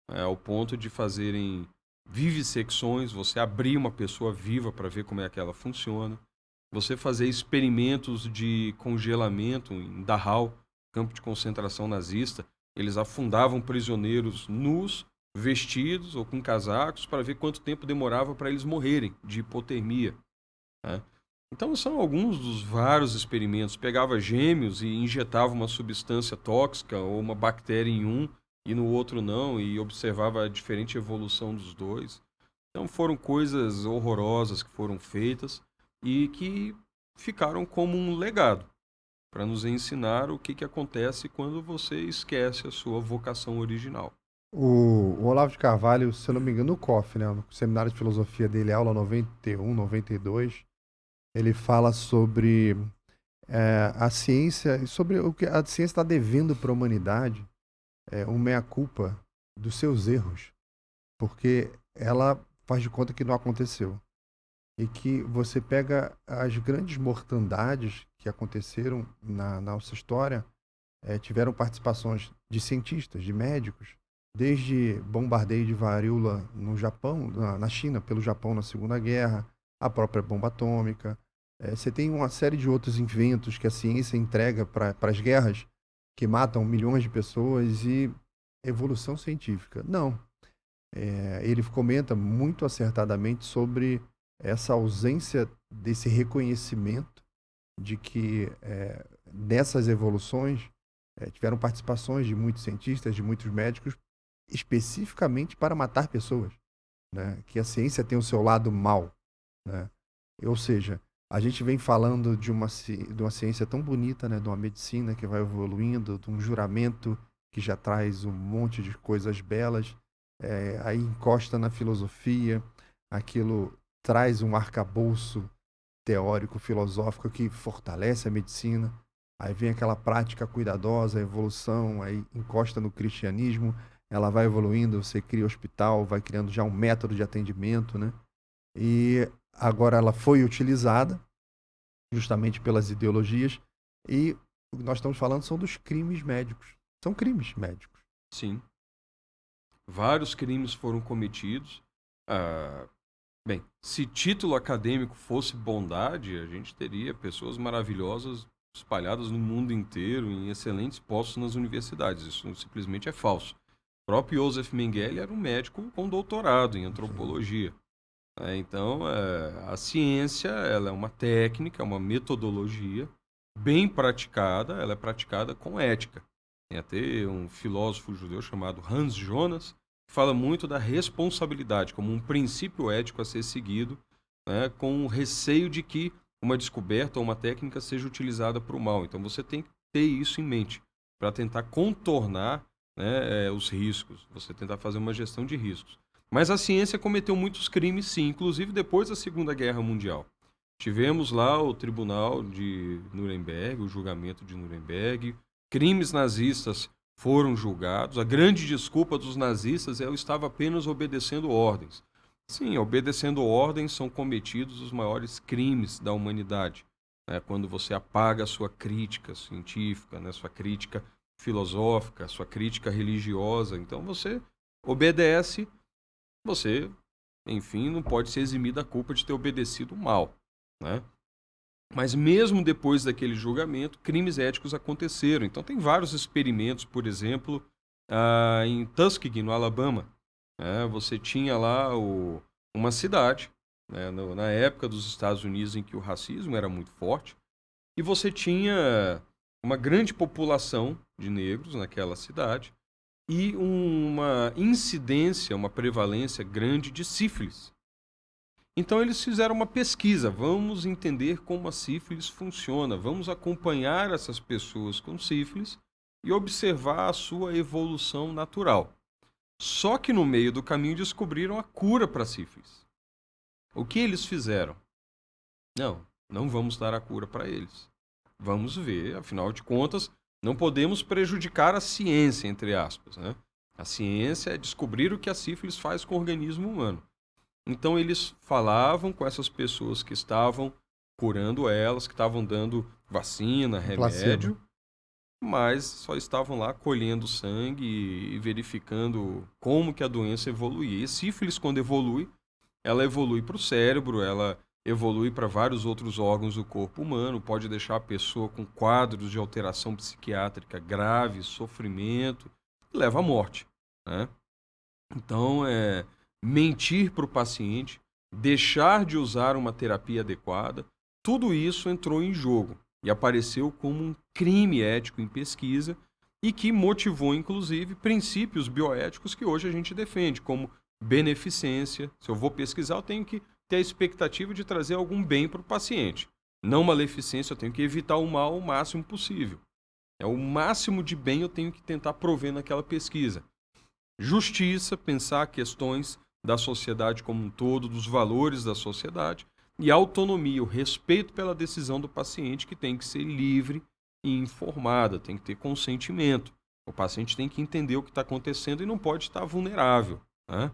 Ao ponto de fazerem vivissecções, você abrir uma pessoa viva para ver como é que ela funciona, você fazer experimentos de congelamento em Dachau, campo de concentração nazista. Eles afundavam prisioneiros nus, vestidos ou com casacos, para ver quanto tempo demorava para eles morrerem de hipotermia. Então são alguns dos vários experimentos. Pegava gêmeos e injetava uma substância tóxica ou uma bactéria em um e no outro não, e observava a diferente evolução dos dois. Então foram coisas horrorosas que foram feitas e que ficaram como um legado para nos ensinar o que acontece quando você esquece a sua vocação original. O Olavo de Carvalho, se eu não me engano, no COF, né, no Seminário de Filosofia dele, aula 91, 92, ele fala sobre a ciência, sobre o que a ciência está devendo para a humanidade, um meia-culpa dos seus erros, porque ela faz de conta que não aconteceu. E que você pega as grandes mortandades que aconteceram na nossa história, tiveram participações de cientistas, de médicos, desde bombardeio de varíola no Japão, na China, pelo Japão na Segunda Guerra, a própria bomba atômica. Você tem uma série de outros inventos que a ciência entrega para as guerras, que matam milhões de pessoas, e evolução científica. Não. Ele comenta muito acertadamente sobre essa ausência desse reconhecimento de que nessas evoluções tiveram participações de muitos cientistas, de muitos médicos, especificamente para matar pessoas, né? Que a ciência tem o seu lado mal, né? Ou seja, a gente vem falando de uma ciência tão bonita, né? De uma medicina que vai evoluindo, de um juramento que já traz um monte de coisas belas, aí encosta na filosofia, aquilo traz um arcabouço teórico, filosófico que fortalece a medicina. Aí vem aquela prática cuidadosa, a evolução, aí encosta no cristianismo, ela vai evoluindo, você cria hospital, vai criando já um método de atendimento, né? E agora ela foi utilizada justamente pelas ideologias, e o que nós estamos falando são dos crimes médicos. São crimes médicos. Sim. Vários crimes foram cometidos. Bem, se título acadêmico fosse bondade, a gente teria pessoas maravilhosas espalhadas no mundo inteiro, em excelentes postos nas universidades. Isso simplesmente é falso. O próprio Joseph Mengele era um médico com doutorado em antropologia. Então, a ciência ela é uma técnica, uma metodologia bem praticada, ela é praticada com ética. Tem até um filósofo judeu chamado Hans Jonas, que fala muito da responsabilidade como um princípio ético a ser seguido, né, com o receio de que uma descoberta ou uma técnica seja utilizada para o mal. Então você tem que ter isso em mente para tentar contornar, né, os riscos, você tentar fazer uma gestão de riscos. Mas a ciência cometeu muitos crimes, sim, inclusive depois da Segunda Guerra Mundial. Tivemos lá o Tribunal de Nuremberg, o julgamento de Nuremberg, crimes nazistas foram julgados. A grande desculpa dos nazistas é eu estava apenas obedecendo ordens. Sim, obedecendo ordens são cometidos os maiores crimes da humanidade. Quando você apaga a sua crítica científica, né, sua crítica filosófica, sua crítica religiosa. Então você obedece, você, enfim, não pode se eximir da culpa de ter obedecido mal, né? Mas mesmo depois daquele julgamento, crimes éticos aconteceram. Então tem vários experimentos, por exemplo, em Tuskegee, no Alabama. Você tinha lá uma cidade, né, na época dos Estados Unidos em que o racismo era muito forte, e você tinha uma grande população de negros naquela cidade e uma incidência, uma prevalência grande de sífilis. Então eles fizeram uma pesquisa, vamos entender como a sífilis funciona, vamos acompanhar essas pessoas com sífilis e observar a sua evolução natural. Só que no meio do caminho descobriram a cura para a sífilis. O que eles fizeram? Não vamos dar a cura para eles. Vamos ver, afinal de contas, não podemos prejudicar a ciência, entre aspas, né? A ciência é descobrir o que a sífilis faz com o organismo humano. Então eles falavam com essas pessoas que estavam curando elas, que estavam dando vacina, remédio, mas só estavam lá colhendo sangue e verificando como que a doença evoluía. E sífilis, quando evolui, ela evolui para o cérebro, ela evolui para vários outros órgãos do corpo humano, pode deixar a pessoa com quadros de alteração psiquiátrica grave, sofrimento, e leva à morte, né? Então, mentir para o paciente, deixar de usar uma terapia adequada, tudo isso entrou em jogo e apareceu como um crime ético em pesquisa e que motivou, inclusive, princípios bioéticos que hoje a gente defende, como beneficência. Se eu vou pesquisar, eu tenho que ter a expectativa de trazer algum bem para o paciente. Não maleficência, eu tenho que evitar o mal o máximo possível. O máximo de bem eu tenho que tentar prover naquela pesquisa. Justiça, pensar questões da sociedade como um todo, dos valores da sociedade, e autonomia, o respeito pela decisão do paciente, que tem que ser livre e informada, tem que ter consentimento. O paciente tem que entender o que está acontecendo e não pode estar vulnerável, né?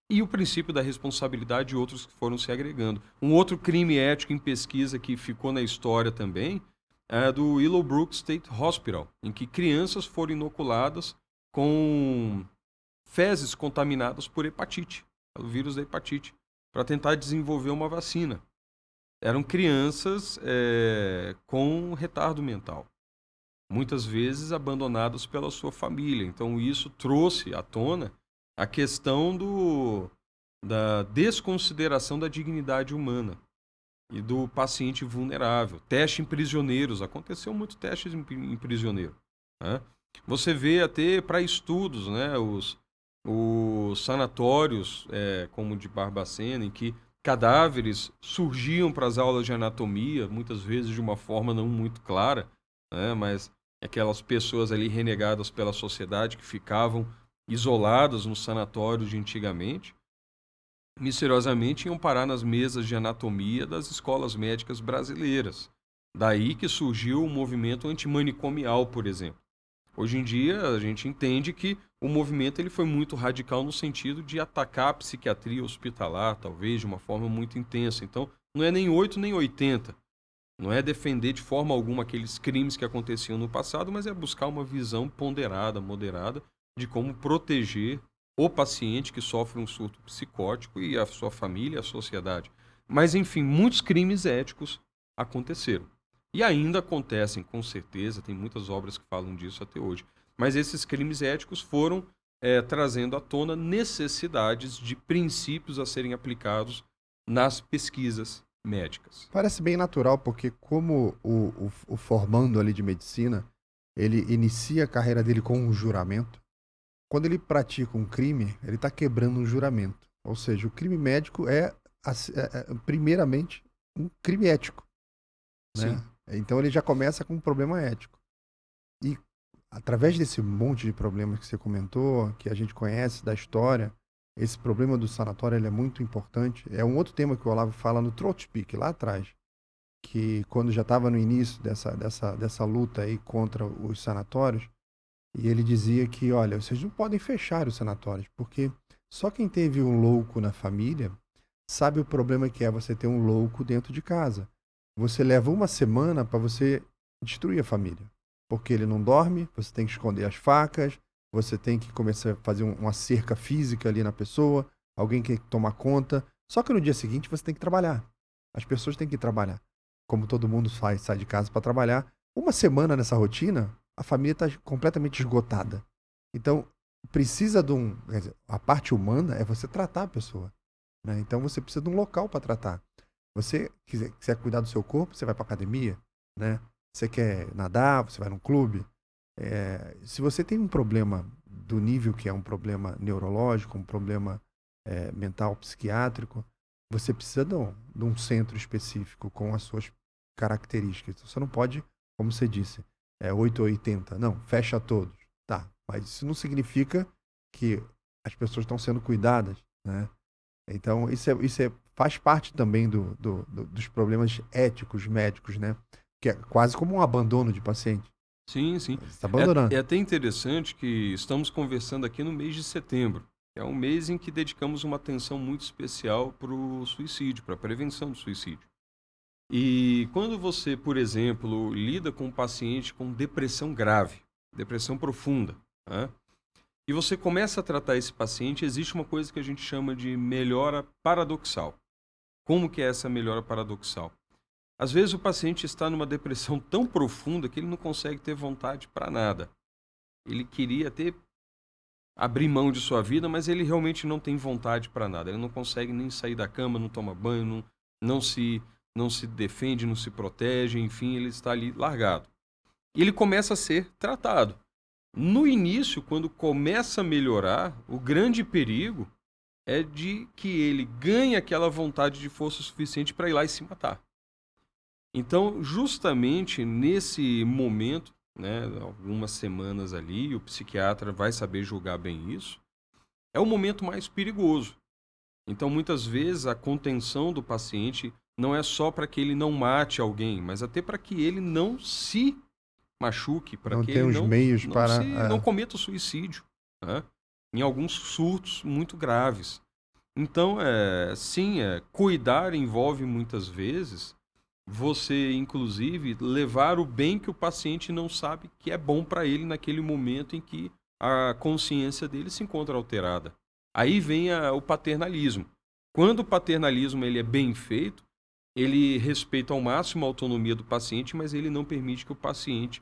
E o princípio da responsabilidade de outros que foram se agregando. Um outro crime ético em pesquisa que ficou na história também é do Willowbrook State Hospital, em que crianças foram inoculadas com fezes contaminadas por hepatite, pelo vírus da hepatite, para tentar desenvolver uma vacina. Eram crianças com retardo mental, muitas vezes abandonadas pela sua família. Então isso trouxe à tona a questão da desconsideração da dignidade humana e do paciente vulnerável. Teste em prisioneiros, aconteceu muito testes em prisioneiro, né? Você vê até para estudos, né, os sanatórios, como o de Barbacena, em que cadáveres surgiam para as aulas de anatomia, muitas vezes de uma forma não muito clara, né, mas aquelas pessoas ali renegadas pela sociedade que ficavam isoladas nos sanatórios de antigamente, misteriosamente iam parar nas mesas de anatomia das escolas médicas brasileiras. Daí que surgiu o movimento antimanicomial, por exemplo. Hoje em dia, a gente entende que o movimento ele foi muito radical no sentido de atacar a psiquiatria hospitalar, talvez, de uma forma muito intensa. Então, não é nem 8 nem 80. Não é defender de forma alguma aqueles crimes que aconteciam no passado, mas é buscar uma visão ponderada, moderada, de como proteger o paciente que sofre um surto psicótico e a sua família, a sociedade. Mas, enfim, muitos crimes éticos aconteceram. E ainda acontecem, com certeza, tem muitas obras que falam disso até hoje. Mas esses crimes éticos foram trazendo à tona necessidades de princípios a serem aplicados nas pesquisas médicas. Parece bem natural, porque como o formando ali de medicina, ele inicia a carreira dele com um juramento. Quando ele pratica um crime, ele está quebrando um juramento. Ou seja, o crime médico primeiramente, um crime ético, né? Sim. Então ele já começa com um problema ético. E através desse monte de problemas que você comentou, que a gente conhece da história, esse problema do sanatório ele é muito importante. É um outro tema que o Olavo fala no Throat Speak, lá atrás, que quando já estava no início dessa luta aí contra os sanatórios, e ele dizia que, olha, vocês não podem fechar os sanatórios, porque só quem teve um louco na família sabe o problema que é você ter um louco dentro de casa. Você leva uma semana para você destruir a família, porque ele não dorme, você tem que esconder as facas, você tem que começar a fazer uma cerca física ali na pessoa, alguém tem que tomar conta. Só que no dia seguinte você tem que trabalhar. As pessoas têm que trabalhar. Como todo mundo sai de casa para trabalhar. Uma semana nessa rotina, a família está completamente esgotada. Então, precisa de quer dizer, a parte humana é você tratar a pessoa, né? Então, você precisa de um local para tratar. Você quiser cuidar do seu corpo, você vai para academia, né? Você quer nadar, você vai num clube. Se você tem um problema do nível que é um problema neurológico, um problema mental, psiquiátrico, você precisa de um centro específico com as suas características. Você não pode, como você disse, 8 ou 80. Não, fecha todos. Tá, mas isso não significa que as pessoas estão sendo cuidadas, né? Então, isso é faz parte também dos problemas éticos médicos, né? Que é quase como um abandono de paciente. Sim, sim. Você está abandonando. É até interessante que estamos conversando aqui no mês de setembro. É um mês em que dedicamos uma atenção muito especial para o suicídio, para a prevenção do suicídio. E quando você, por exemplo, lida com um paciente com depressão grave, depressão profunda, né? E você começa a tratar esse paciente, existe uma coisa que a gente chama de melhora paradoxal. Como que é essa melhora paradoxal? Às vezes o paciente está numa depressão tão profunda que ele não consegue ter vontade para nada. Ele queria abrir mão de sua vida, mas ele realmente não tem vontade para nada. Ele não consegue nem sair da cama, não toma banho, não se defende, não se protege, enfim, ele está ali largado. E ele começa a ser tratado. No início, quando começa a melhorar, o grande perigo é de que ele ganhe aquela vontade de força suficiente para ir lá e se matar. Então, justamente nesse momento, né, algumas semanas ali, o psiquiatra vai saber julgar bem isso, é o momento mais perigoso. Então, muitas vezes, a contenção do paciente não é só para que ele não mate alguém, mas até para que ele não se machuque, para Não que tem ele os meios para... não cometa o suicídio, né? Em alguns surtos muito graves. Então, sim, cuidar envolve muitas vezes você, inclusive, levar o bem que o paciente não sabe que é bom para ele naquele momento em que a consciência dele se encontra alterada. Aí vem o paternalismo. Quando o paternalismo ele é bem feito, ele respeita ao máximo a autonomia do paciente, mas ele não permite que o paciente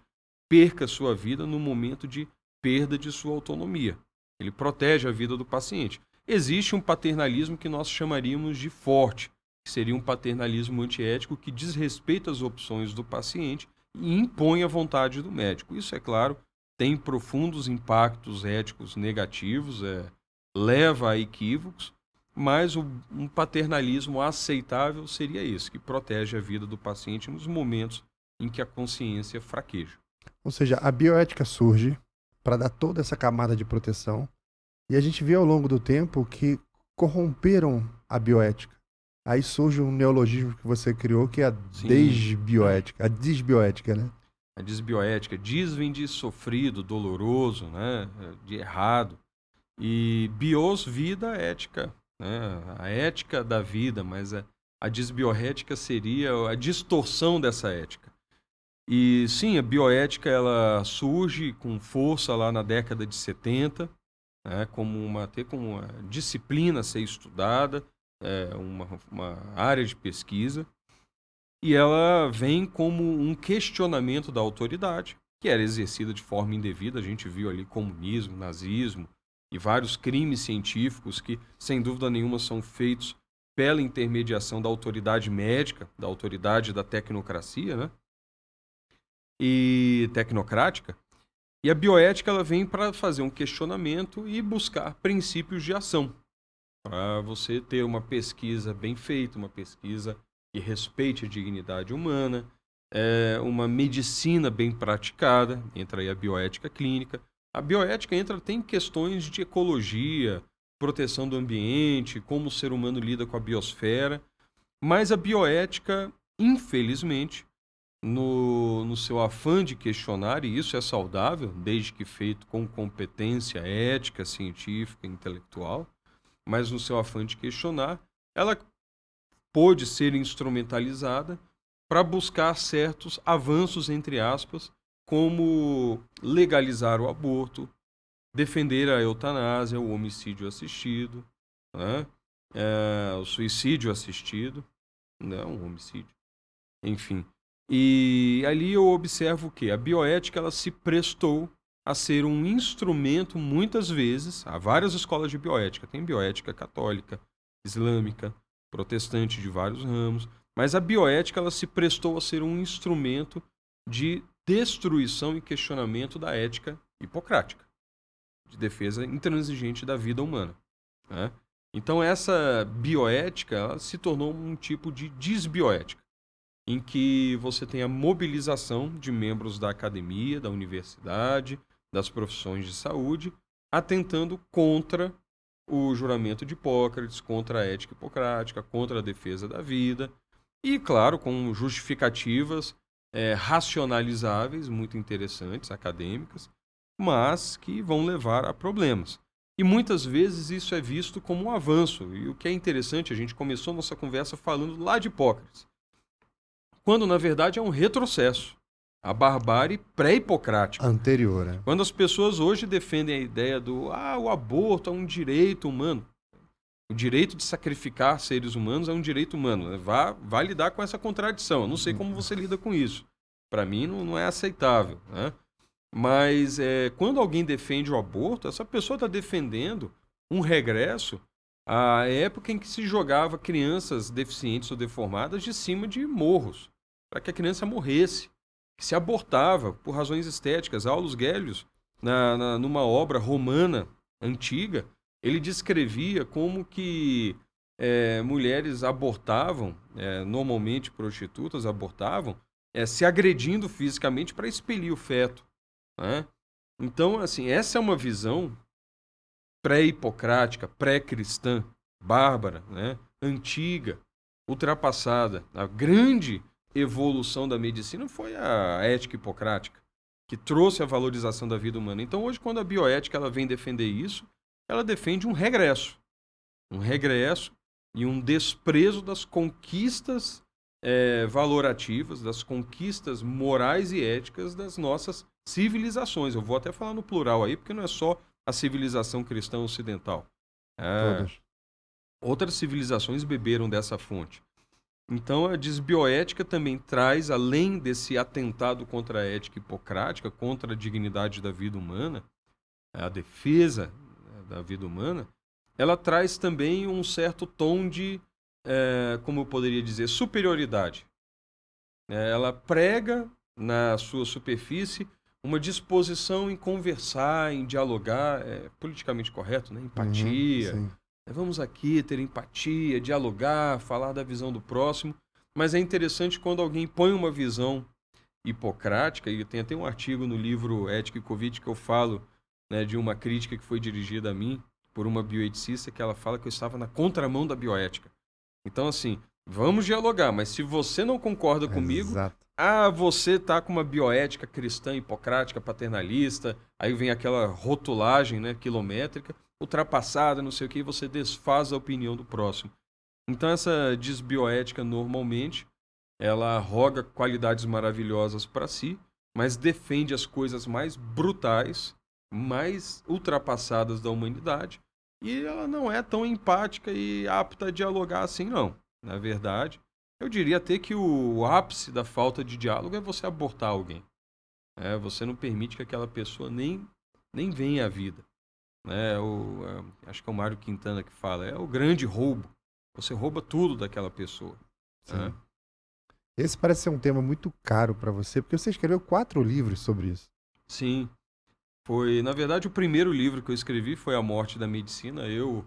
perca sua vida no momento de perda de sua autonomia. Ele protege a vida do paciente. Existe um paternalismo que nós chamaríamos de forte, que seria um paternalismo antiético que desrespeita as opções do paciente e impõe a vontade do médico. Isso, é claro, tem profundos impactos éticos negativos, leva a equívocos, mas um paternalismo aceitável seria esse, que protege a vida do paciente nos momentos em que a consciência fraqueja. Ou seja, a bioética surge para dar toda essa camada de proteção e a gente vê ao longo do tempo que corromperam a bioética. Aí surge um neologismo que você criou, que é a desbioética, a desbioética, né? A desbioética, vem de sofrido, doloroso, né? De errado. E bios, vida, ética, né? A ética da vida, mas a desbioética seria a distorção dessa ética. E sim, a bioética ela surge com força lá na década de 70, né? como uma disciplina a ser estudada, uma área de pesquisa, e ela vem como um questionamento da autoridade, que era exercida de forma indevida. A gente viu ali comunismo, nazismo e vários crimes científicos que, sem dúvida nenhuma, são feitos pela intermediação da autoridade médica, da autoridade da tecnocracia, né? E tecnocrática. E a bioética ela vem para fazer um questionamento e buscar princípios de ação, para você ter uma pesquisa bem feita, uma pesquisa que respeite a dignidade humana, uma medicina bem praticada. Entra aí a bioética clínica. A bioética tem questões de ecologia, proteção do ambiente, como o ser humano lida com a biosfera, mas a bioética, infelizmente, no seu afã de questionar, e isso é saudável, desde que feito com competência ética, científica, intelectual, mas no seu afã de questionar, ela pôde ser instrumentalizada para buscar certos avanços, entre aspas, como legalizar o aborto, defender a eutanásia, o homicídio assistido, né? O suicídio assistido, não o homicídio, enfim. E ali eu observo que a bioética ela se prestou a ser um instrumento, muitas vezes, há várias escolas de bioética, tem bioética católica, islâmica, protestante de vários ramos, mas a bioética ela se prestou a ser um instrumento de destruição e questionamento da ética hipocrática, de defesa intransigente da vida humana, né? Então essa bioética ela se tornou um tipo de desbioética, em que você tem a mobilização de membros da academia, da universidade, das profissões de saúde, atentando contra o juramento de Hipócrates, contra a ética hipocrática, contra a defesa da vida, e, claro, com justificativas racionalizáveis, muito interessantes, acadêmicas, mas que vão levar a problemas. E muitas vezes isso é visto como um avanço. E o que é interessante, a gente começou nossa conversa falando lá de Hipócrates, quando na verdade é um retrocesso, a barbárie pré-hipocrática. Anterior, né? Quando as pessoas hoje defendem a ideia do o aborto é um direito humano, o direito de sacrificar seres humanos é um direito humano, né? Vá lidar com essa contradição. Eu não sei como você lida com isso. Para mim não é aceitável, né? Mas quando alguém defende o aborto, essa pessoa está defendendo um regresso à época em que se jogava crianças deficientes ou deformadas de cima de morros, para que a criança morresse, que se abortava por razões estéticas. Aulus Gellius, numa obra romana antiga, ele descrevia como que mulheres abortavam, normalmente prostitutas abortavam, se agredindo fisicamente para expelir o feto, né? Então, assim, essa é uma visão pré-hipocrática, pré-cristã, bárbara, né? Antiga, ultrapassada. A grande evolução da medicina foi a ética hipocrática, que trouxe a valorização da vida humana. Então, hoje, quando a bioética ela vem defender isso, ela defende um regresso e um desprezo das conquistas valorativas, das conquistas morais e éticas das nossas civilizações. Eu vou até falar no plural aí, porque não é só a civilização cristã ocidental. Outras civilizações beberam dessa fonte. Então, a desbioética também traz, além desse atentado contra a ética hipocrática, contra a dignidade da vida humana, a defesa da vida humana, ela traz também um certo tom de, como eu poderia dizer, superioridade. Ela prega, na sua superfície, uma disposição em conversar, em dialogar, politicamente correto, né? Empatia. Vamos aqui ter empatia, dialogar, falar da visão do próximo. Mas é interessante quando alguém põe uma visão hipocrática, e tem até um artigo no livro Ética e Covid que eu falo, né, de uma crítica que foi dirigida a mim por uma bioeticista, que ela fala que eu estava na contramão da bioética. Então, assim, vamos dialogar, mas se você não concorda comigo, você está com uma bioética cristã, hipocrática, paternalista, aí vem aquela rotulagem, né, quilométrica, ultrapassada, não sei o que, e você desfaz a opinião do próximo. Então, essa desbioética, normalmente, ela arroga qualidades maravilhosas para si, mas defende as coisas mais brutais, mais ultrapassadas da humanidade, e ela não é tão empática e apta a dialogar assim, não. Na verdade, eu diria até que o ápice da falta de diálogo é você abortar alguém. Você não permite que aquela pessoa nem venha à vida. Acho que é o Mário Quintana que fala, é o grande roubo. Você rouba tudo daquela pessoa. Sim. Esse parece ser um tema muito caro para você, porque você escreveu 4 livros sobre isso. Sim. Foi, na verdade, o primeiro livro que eu escrevi foi A Morte da Medicina. Eu,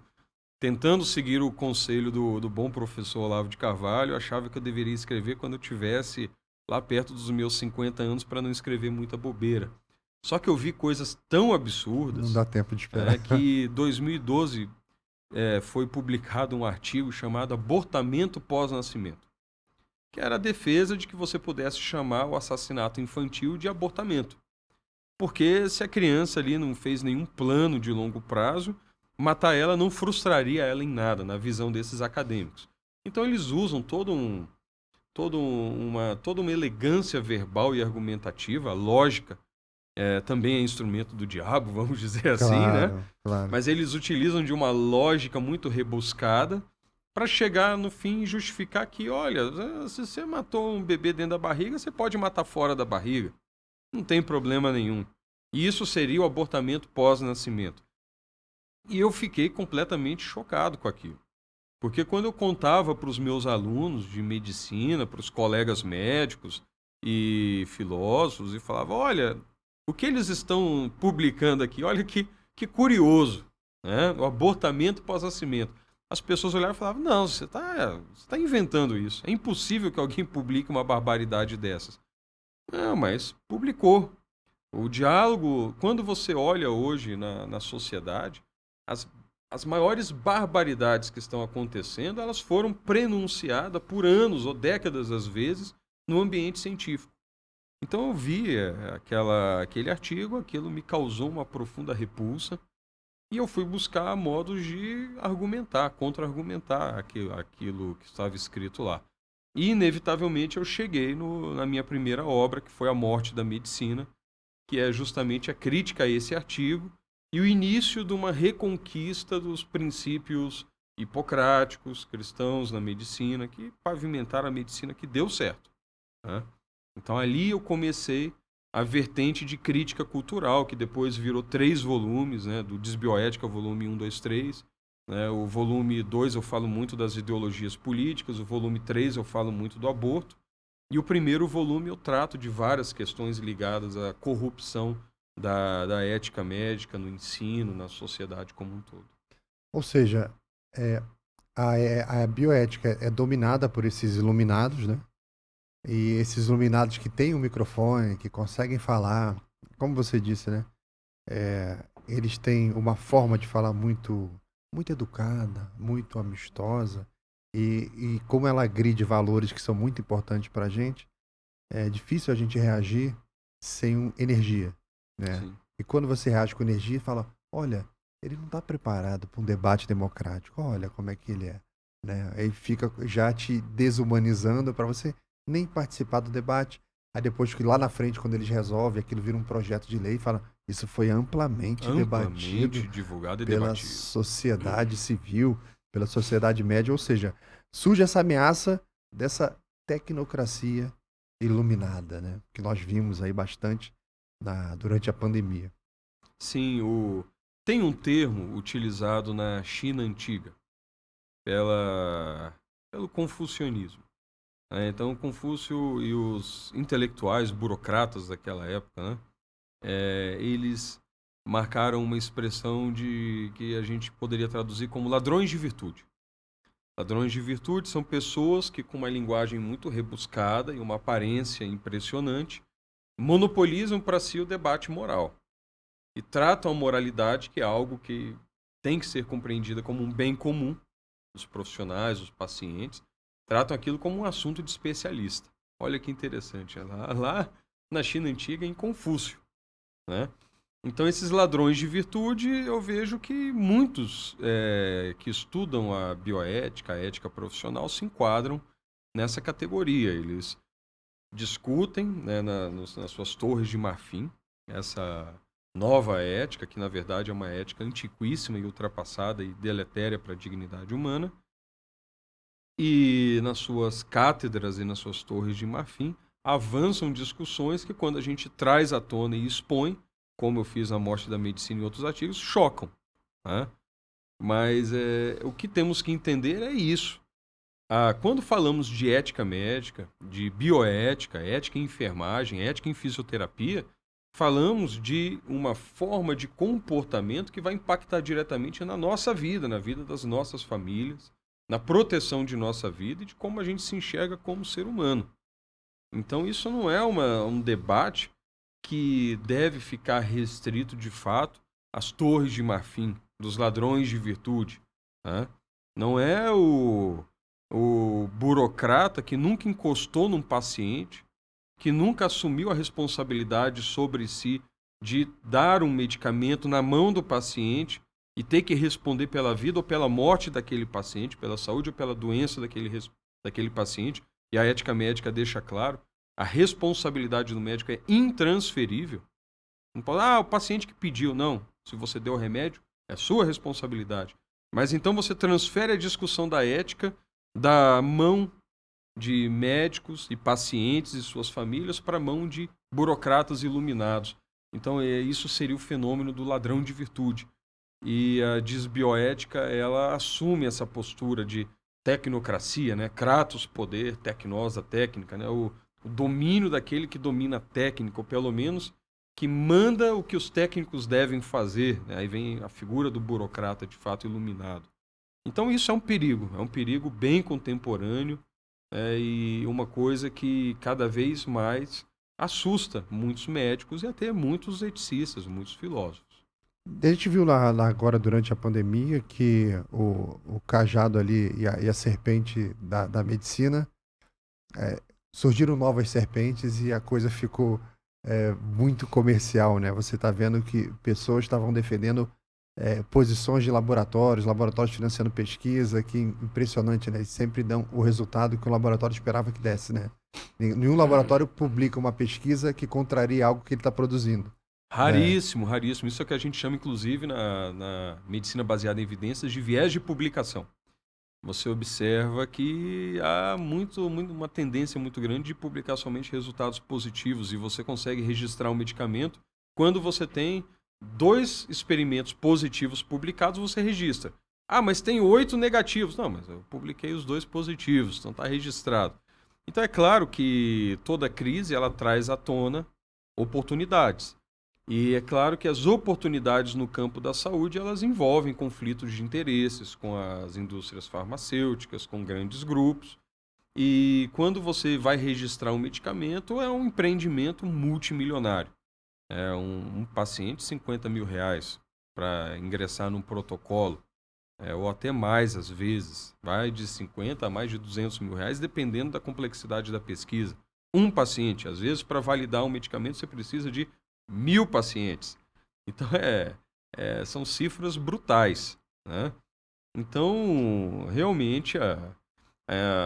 tentando seguir o conselho do bom professor Olavo de Carvalho, achava que eu deveria escrever quando eu tivesse lá perto dos meus 50 anos para não escrever muita bobeira. Só que eu vi coisas tão absurdas... Não dá tempo de esperar. Que em 2012 foi publicado um artigo chamado Abortamento Pós-Nascimento, que era a defesa de que você pudesse chamar o assassinato infantil de abortamento. Porque se a criança ali não fez nenhum plano de longo prazo, matar ela não frustraria ela em nada, na visão desses acadêmicos. Então eles usam toda uma elegância verbal e argumentativa, lógica, também é instrumento do diabo, vamos dizer assim, né? Claro. Mas eles utilizam de uma lógica muito rebuscada para chegar no fim e justificar que, olha, se você matou um bebê dentro da barriga, você pode matar fora da barriga. Não tem problema nenhum. E isso seria o abortamento pós-nascimento. E eu fiquei completamente chocado com aquilo. Porque quando eu contava para os meus alunos de medicina, para os colegas médicos e filósofos, e falava, olha, o que eles estão publicando aqui, olha que curioso, né? O abortamento pós-nascimento. As pessoas olhavam e falavam, não, você está inventando isso. É impossível que alguém publique uma barbaridade dessas. Não, mas publicou. O diálogo, quando você olha hoje na sociedade, as maiores barbaridades que estão acontecendo, elas foram prenunciadas por anos ou décadas, às vezes, no ambiente científico. Então eu vi aquele artigo, aquilo me causou uma profunda repulsa, e eu fui buscar modos de argumentar, contra-argumentar aquilo que estava escrito lá. E, inevitavelmente, eu cheguei na minha primeira obra, que foi A Morte da Medicina, que é justamente a crítica a esse artigo e o início de uma reconquista dos princípios hipocráticos, cristãos na medicina, que pavimentaram a medicina, que deu certo, né? Então, ali eu comecei a vertente de crítica cultural, que depois virou 3 volumes, né, do Desbioética, volume 1, 2, 3. Né, o volume 2 eu falo muito das ideologias políticas, o volume 3 eu falo muito do aborto, e o primeiro volume eu trato de várias questões ligadas à corrupção da ética médica no ensino, na sociedade como um todo. Ou seja, é, a bioética é dominada por esses iluminados, né? E esses iluminados que têm um microfone, que conseguem falar, como você disse, né? Eles têm uma forma de falar muito, muito educada, muito amistosa, e como ela agride valores que são muito importantes para a gente, é difícil a gente reagir sem energia, né? Sim. E quando você reage com energia, fala, olha, ele não está preparado para um debate democrático, olha como é que ele é, né? Aí fica já te desumanizando para você nem participar do debate. Aí depois que lá na frente, quando eles resolvem, aquilo vira um projeto de lei e fala, isso foi amplamente debatido divulgado e pela debatido. sociedade civil, pela sociedade média, ou seja, surge essa ameaça dessa tecnocracia iluminada, né? Que nós vimos aí bastante durante a pandemia. Sim, tem um termo utilizado na China antiga pelo confucionismo. Então, Confúcio e os intelectuais, burocratas daquela época, né, eles marcaram uma expressão que a gente poderia traduzir como ladrões de virtude. Ladrões de virtude são pessoas que, com uma linguagem muito rebuscada e uma aparência impressionante, monopolizam para si o debate moral e tratam a moralidade, que é algo que tem que ser compreendida como um bem comum dos profissionais, dos pacientes, tratam aquilo como um assunto de especialista. Olha que interessante, lá na China Antiga, em Confúcio, né? Então, esses ladrões de virtude, eu vejo que muitos que estudam a bioética, a ética profissional, se enquadram nessa categoria. Eles discutem, né, nas suas torres de marfim essa nova ética, que na verdade é uma ética antiquíssima e ultrapassada e deletéria para a dignidade humana. E nas suas cátedras e nas suas torres de marfim avançam discussões que, quando a gente traz à tona e expõe, como eu fiz na Morte da Medicina e outros artigos, chocam, né? Mas o que temos que entender é isso. Quando falamos de ética médica, de bioética, ética em enfermagem, ética em fisioterapia, falamos de uma forma de comportamento que vai impactar diretamente na nossa vida, na vida das nossas famílias, na proteção de nossa vida e de como a gente se enxerga como ser humano. Então, isso não é um debate que deve ficar restrito, de fato, às torres de marfim, dos ladrões de virtude, né? Não é o burocrata que nunca encostou num paciente, que nunca assumiu a responsabilidade sobre si de dar um medicamento na mão do paciente e ter que responder pela vida ou pela morte daquele paciente, pela saúde ou pela doença daquele paciente. E a ética médica deixa claro, a responsabilidade do médico é intransferível. Não pode, o paciente que pediu, não. Se você deu o remédio, é sua responsabilidade. Mas então você transfere a discussão da ética da mão de médicos e pacientes e suas famílias para a mão de burocratas iluminados. Então, isso seria o fenômeno do ladrão de virtude. E a desbioética, ela assume essa postura de tecnocracia, né? Kratos, poder, tecnos, a técnica, né? O domínio daquele que domina a técnica, ou pelo menos que manda o que os técnicos devem fazer, né? Aí vem a figura do burocrata, de fato, iluminado. Então, isso é um perigo bem contemporâneo, e uma coisa que cada vez mais assusta muitos médicos e até muitos eticistas, muitos filósofos. A gente viu lá agora durante a pandemia que o cajado ali e a serpente da medicina, é, surgiram novas serpentes e a coisa ficou muito comercial, né? Você está vendo que pessoas estavam defendendo posições de laboratórios financiando pesquisa, que impressionante, né? Eles sempre dão o resultado que o laboratório esperava que desse, né? Nenhum laboratório publica uma pesquisa que contraria algo que ele está produzindo, né? Raríssimo, raríssimo. Isso é o que a gente chama, inclusive, na medicina baseada em evidências, de viés de publicação. Você observa que há uma tendência muito grande de publicar somente resultados positivos, e você consegue registrar um medicamento quando você tem 2 experimentos positivos publicados, você registra. Ah, mas tem 8 negativos. Não, mas eu publiquei os 2 positivos, então está registrado. Então é claro que toda crise ela traz à tona oportunidades. E é claro que as oportunidades no campo da saúde, elas envolvem conflitos de interesses com as indústrias farmacêuticas, com grandes grupos. E quando você vai registrar um medicamento, é um empreendimento multimilionário. É um paciente, R$ 50.000 para ingressar num protocolo, ou até mais às vezes. Vai de 50 a mais de R$ 200.000, dependendo da complexidade da pesquisa. Um paciente, às vezes, para validar um medicamento, você precisa de 1.000 pacientes. Então, são cifras brutais, né? Então, realmente,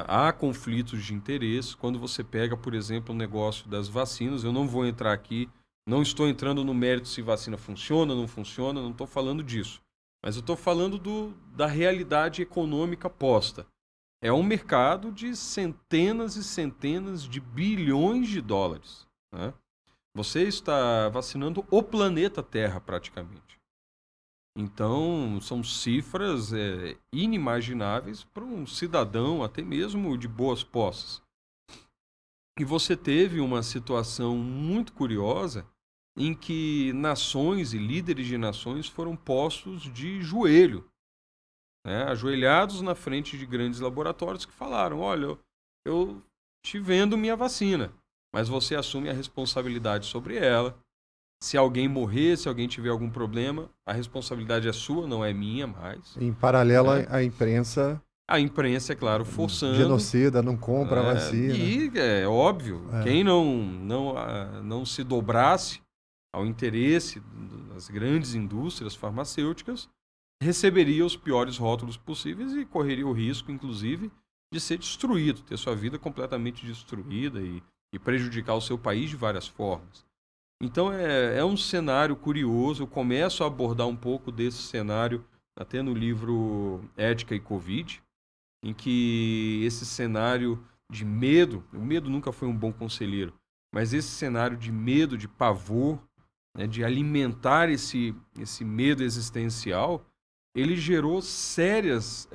há conflitos de interesse. Quando você pega, por exemplo, o negócio das vacinas, eu não vou entrar aqui, não estou entrando no mérito se vacina funciona, não funciona, não estou falando disso. Mas eu estou falando da realidade econômica posta. É um mercado de centenas e centenas de bilhões de dólares, né? Você está vacinando o planeta Terra, praticamente. Então, são cifras inimagináveis para um cidadão, até mesmo de boas posses. E você teve uma situação muito curiosa em que nações e líderes de nações foram postos de joelho, né, ajoelhados na frente de grandes laboratórios que falaram: olha, eu te vendo minha vacina, mas você assume a responsabilidade sobre ela. Se alguém morrer, se alguém tiver algum problema, a responsabilidade é sua, não é minha mais. Em paralelo, Né? a imprensa A imprensa, é claro, forçando. genocida, não compra a vacina. E é óbvio, quem não se dobrasse ao interesse das grandes indústrias farmacêuticas receberia os piores rótulos possíveis e correria o risco, inclusive, de ser destruído, ter sua vida completamente destruída e prejudicar o seu país de várias formas. Então é um cenário curioso. Eu começo a abordar um pouco desse cenário até no livro Ética e Covid, em que esse cenário de medo, o medo nunca foi um bom conselheiro, mas esse cenário de medo, de pavor, né, de alimentar esse medo existencial, ele gerou sérias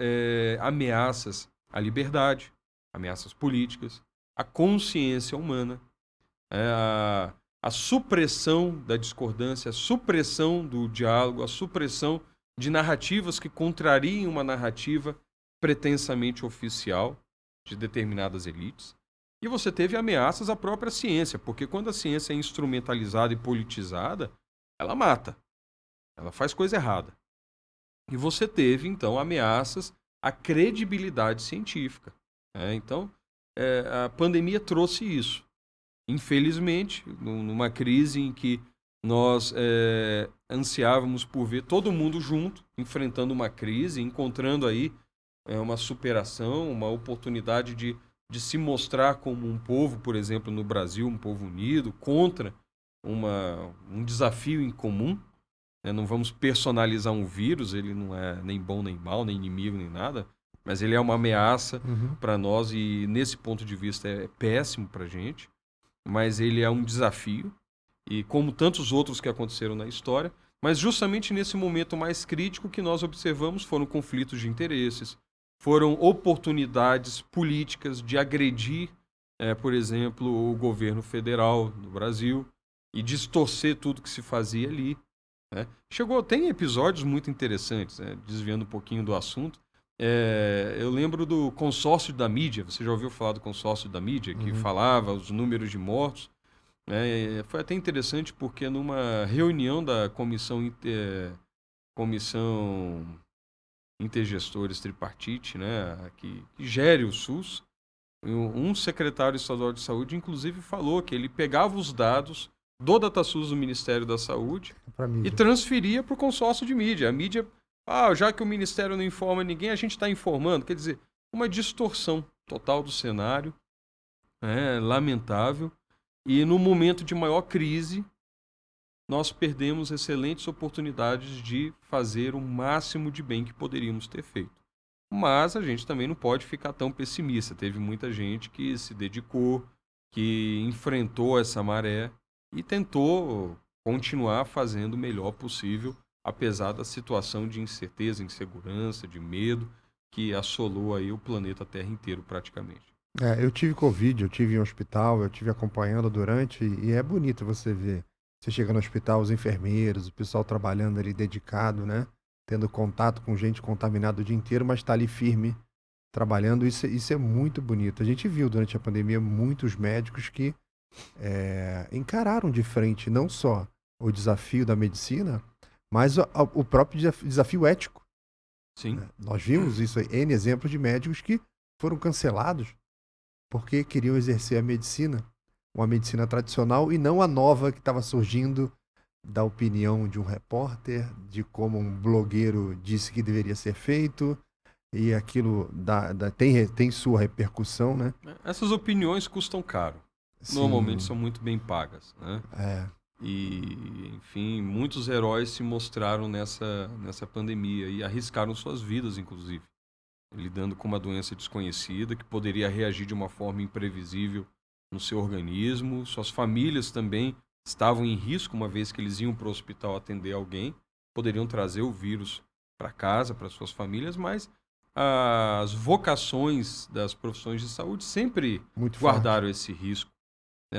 ameaças à liberdade, ameaças políticas, à consciência humana, a supressão da discordância, a supressão do diálogo, a supressão de narrativas que contrariam uma narrativa pretensamente oficial de determinadas elites. E você teve ameaças à própria ciência, porque quando a ciência é instrumentalizada e politizada, ela mata, ela faz coisa errada. E você teve, então, ameaças à credibilidade científica. Então, a pandemia trouxe isso. Infelizmente, numa crise em que nós ansiávamos por ver todo mundo junto, enfrentando uma crise, encontrando aí uma superação, uma oportunidade de se mostrar como um povo, por exemplo, no Brasil, um povo unido, contra um desafio em comum. Não vamos personalizar um vírus, ele não é nem bom nem mal, nem inimigo nem nada, mas ele é uma ameaça para nós e, nesse ponto de vista, é péssimo para a gente. Mas ele é um desafio, e como tantos outros que aconteceram na história, mas justamente nesse momento mais crítico que nós observamos foram conflitos de interesses, foram oportunidades políticas de agredir, por exemplo, o governo federal do Brasil e distorcer tudo que se fazia ali. Né? Tem episódios muito interessantes, desviando um pouquinho do assunto. Eu lembro do consórcio da mídia. Você já ouviu falar do consórcio da mídia, que falava os números de mortos? Foi até interessante porque numa reunião da comissão intergestores tripartite, né, que gere o SUS, um secretário estadual de saúde, inclusive, falou que ele pegava os dados do DataSUS do Ministério da Saúde e transferia para o consórcio de mídia. A mídia, já que o Ministério não informa ninguém, a gente está informando. Quer dizer, uma distorção total do cenário, lamentável. E no momento de maior crise, nós perdemos excelentes oportunidades de fazer o máximo de bem que poderíamos ter feito. Mas a gente também não pode ficar tão pessimista. Teve muita gente que se dedicou, que enfrentou essa maré e tentou continuar fazendo o melhor possível, apesar da situação de incerteza, insegurança, de medo que assolou aí o planeta Terra inteiro praticamente. Eu tive Covid, eu tive em hospital, eu tive acompanhando durante, e é bonito você ver. Você chega no hospital, os enfermeiros, o pessoal trabalhando ali dedicado, né? Tendo contato com gente contaminada o dia inteiro, mas está ali firme, trabalhando. Isso é muito bonito. A gente viu durante a pandemia muitos médicos que encararam de frente não só o desafio da medicina, mas o próprio desafio ético. Sim. Nós vimos isso aí, N exemplos de médicos que foram cancelados porque queriam exercer a medicina, uma medicina tradicional e não a nova que estava surgindo da opinião de um repórter, de como um blogueiro disse que deveria ser feito, e aquilo tem sua repercussão, né? Essas opiniões custam caro. Sim. Normalmente são muito bem pagas, né? E, enfim, muitos heróis se mostraram nessa pandemia e arriscaram suas vidas, inclusive, lidando com uma doença desconhecida que poderia reagir de uma forma imprevisível no seu organismo. Suas famílias também estavam em risco, uma vez que eles iam para o hospital atender alguém, poderiam trazer o vírus para casa, para suas famílias, mas as vocações das profissões de saúde sempre guardaram esse risco.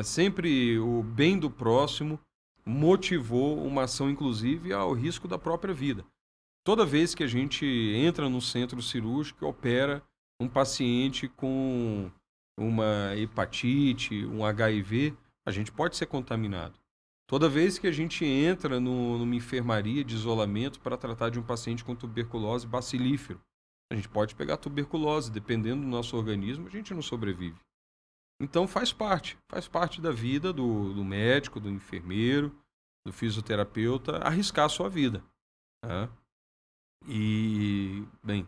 Sempre o bem do próximo motivou uma ação, inclusive, ao risco da própria vida. Toda vez que a gente entra no centro cirúrgico e opera um paciente com uma hepatite, um HIV, a gente pode ser contaminado. Toda vez que a gente entra numa enfermaria de isolamento para tratar de um paciente com tuberculose bacilífero, a gente pode pegar tuberculose. Dependendo do nosso organismo, a gente não sobrevive. Então faz parte da vida do médico, do enfermeiro, do fisioterapeuta, arriscar a sua vida. Né? E, bem,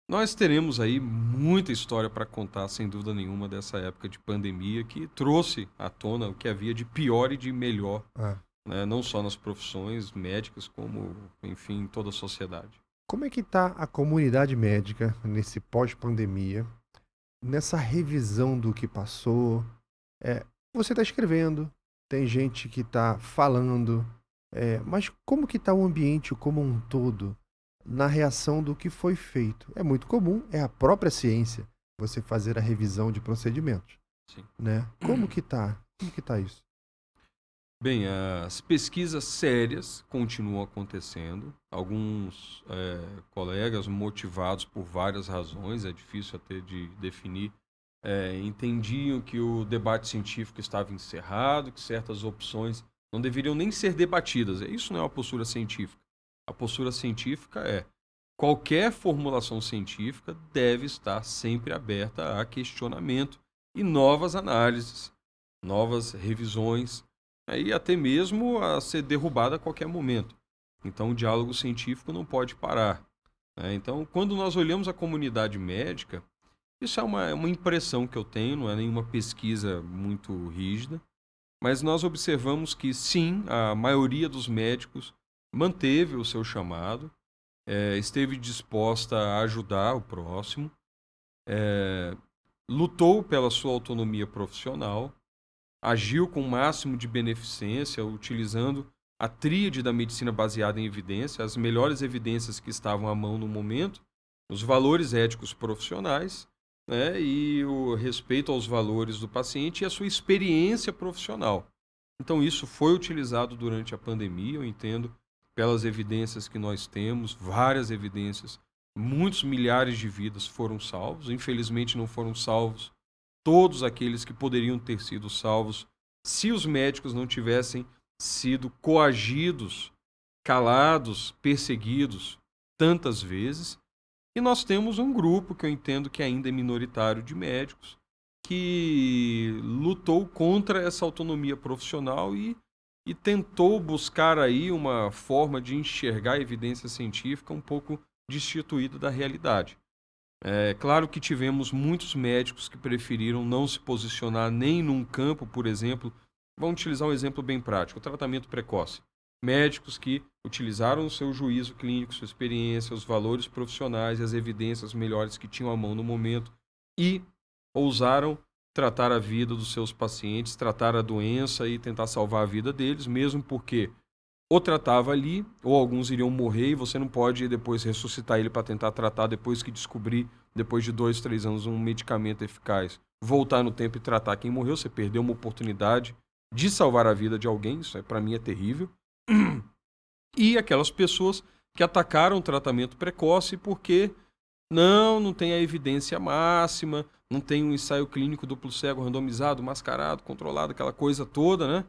nós teremos aí muita história para contar, sem dúvida nenhuma, dessa época de pandemia que trouxe à tona o que havia de pior e de melhor, né? Não só nas profissões médicas, como, enfim, em toda a sociedade. Como é que está a comunidade médica nesse pós-pandemia, nessa revisão do que passou? Você está escrevendo, tem gente que está falando, mas como que está o ambiente como um todo na reação do que foi feito? É muito comum, é a própria ciência, você fazer a revisão de procedimentos. Sim. Né? Como que tá isso? Bem, as pesquisas sérias continuam acontecendo. Alguns colegas, motivados por várias razões, é difícil até de definir, entendiam que o debate científico estava encerrado, que certas opções não deveriam nem ser debatidas. Isso não é uma postura científica. A postura científica é: qualquer formulação científica deve estar sempre aberta a questionamento e novas análises, novas revisões, e até mesmo a ser derrubada a qualquer momento. Então, o diálogo científico não pode parar. Então, quando nós olhamos a comunidade médica, isso é uma impressão que eu tenho, não é nenhuma pesquisa muito rígida, mas nós observamos que, sim, a maioria dos médicos manteve o seu chamado, esteve disposta a ajudar o próximo, lutou pela sua autonomia profissional, agiu com o máximo de beneficência, utilizando a tríade da medicina baseada em evidência, as melhores evidências que estavam à mão no momento, os valores éticos profissionais, né, e o respeito aos valores do paciente e a sua experiência profissional. Então isso foi utilizado durante a pandemia, eu entendo, pelas evidências que nós temos, várias evidências, muitos milhares de vidas foram salvos. Infelizmente não foram salvos todos aqueles que poderiam ter sido salvos se os médicos não tivessem sido coagidos, calados, perseguidos tantas vezes. E nós temos um grupo que eu entendo que ainda é minoritário de médicos que lutou contra essa autonomia profissional e tentou buscar aí uma forma de enxergar a evidência científica um pouco destituída da realidade. É claro que tivemos muitos médicos que preferiram não se posicionar nem num campo, por exemplo, vamos utilizar um exemplo bem prático, o tratamento precoce. Médicos que utilizaram o seu juízo clínico, sua experiência, os valores profissionais e as evidências melhores que tinham à mão no momento e ousaram tratar a vida dos seus pacientes, tratar a doença e tentar salvar a vida deles, mesmo porque ou tratava ali, ou alguns iriam morrer e você não pode depois ressuscitar ele para tentar tratar depois que descobrir, depois de 2, 3 anos, um medicamento eficaz. Voltar no tempo e tratar quem morreu, você perdeu uma oportunidade de salvar a vida de alguém, isso para mim é terrível. E aquelas pessoas que atacaram o tratamento precoce porque não tem a evidência máxima, não tem um ensaio clínico duplo cego, randomizado, mascarado, controlado, aquela coisa toda, né?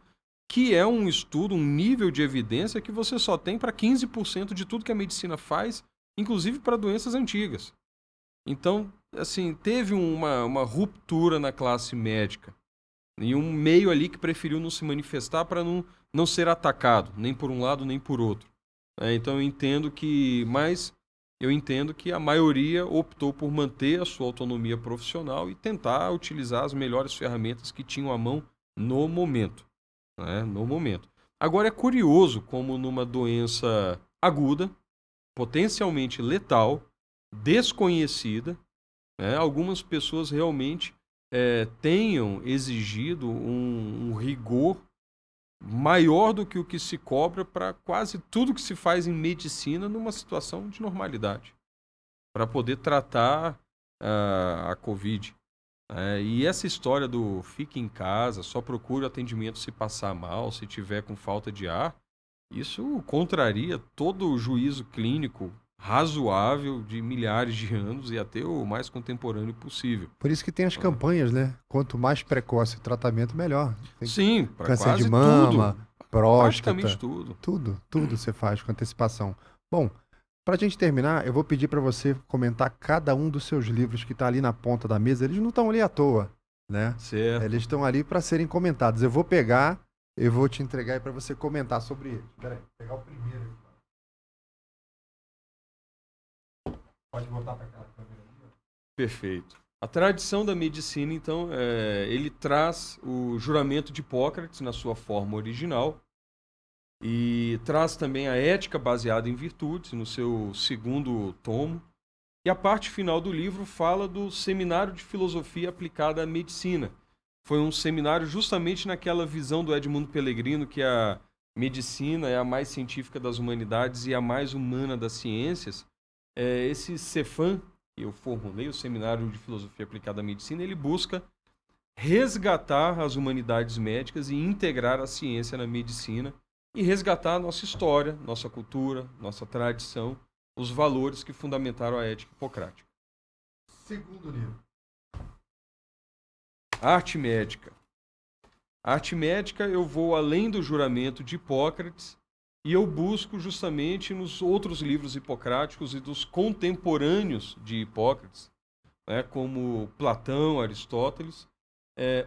Que é um estudo, um nível de evidência que você só tem para 15% de tudo que a medicina faz, inclusive para doenças antigas. Então, assim, teve uma ruptura na classe médica e um meio ali que preferiu não se manifestar para não ser atacado, nem por um lado nem por outro. Então eu entendo que a maioria optou por manter a sua autonomia profissional e tentar utilizar as melhores ferramentas que tinham à mão no momento. No momento. Agora é curioso como numa doença aguda, potencialmente letal, desconhecida, algumas pessoas realmente tenham exigido um rigor maior do que o que se cobra para quase tudo que se faz em medicina numa situação de normalidade, para poder tratar a Covid. E essa história do fique em casa, só procure atendimento se passar mal, se tiver com falta de ar, isso contraria todo o juízo clínico razoável de milhares de anos e até o mais contemporâneo possível. Por isso que tem as campanhas, né? Quanto mais precoce o tratamento, melhor. Sim, para câncer quase de mama, tudo. próstata. Praticamente tudo. Tudo você faz com antecipação. Bom, para a gente terminar, eu vou pedir para você comentar cada um dos seus livros que está ali na ponta da mesa. Eles não estão ali à toa, né? Certo. Eles estão ali para serem comentados. Eu vou pegar, eu vou te entregar aí para você comentar sobre eles. Espera aí, vou pegar o primeiro aqui. Pode voltar para aquela câmera ali. Perfeito. A tradição da medicina, então, ele traz o juramento de Hipócrates na sua forma original e traz também a ética baseada em virtudes no seu segundo tomo. E a parte final do livro fala do Seminário de Filosofia Aplicada à Medicina. Foi um seminário justamente naquela visão do Edmundo Pellegrino que a medicina é a mais científica das humanidades e a mais humana das ciências. Esse Cefam, que eu formulei, o Seminário de Filosofia Aplicada à Medicina, ele busca resgatar as humanidades médicas e integrar a ciência na medicina e resgatar a nossa história, nossa cultura, nossa tradição, os valores que fundamentaram a ética hipocrática. Segundo livro. Arte médica. Arte médica, eu vou além do juramento de Hipócrates e eu busco justamente nos outros livros hipocráticos e dos contemporâneos de Hipócrates, como Platão, Aristóteles,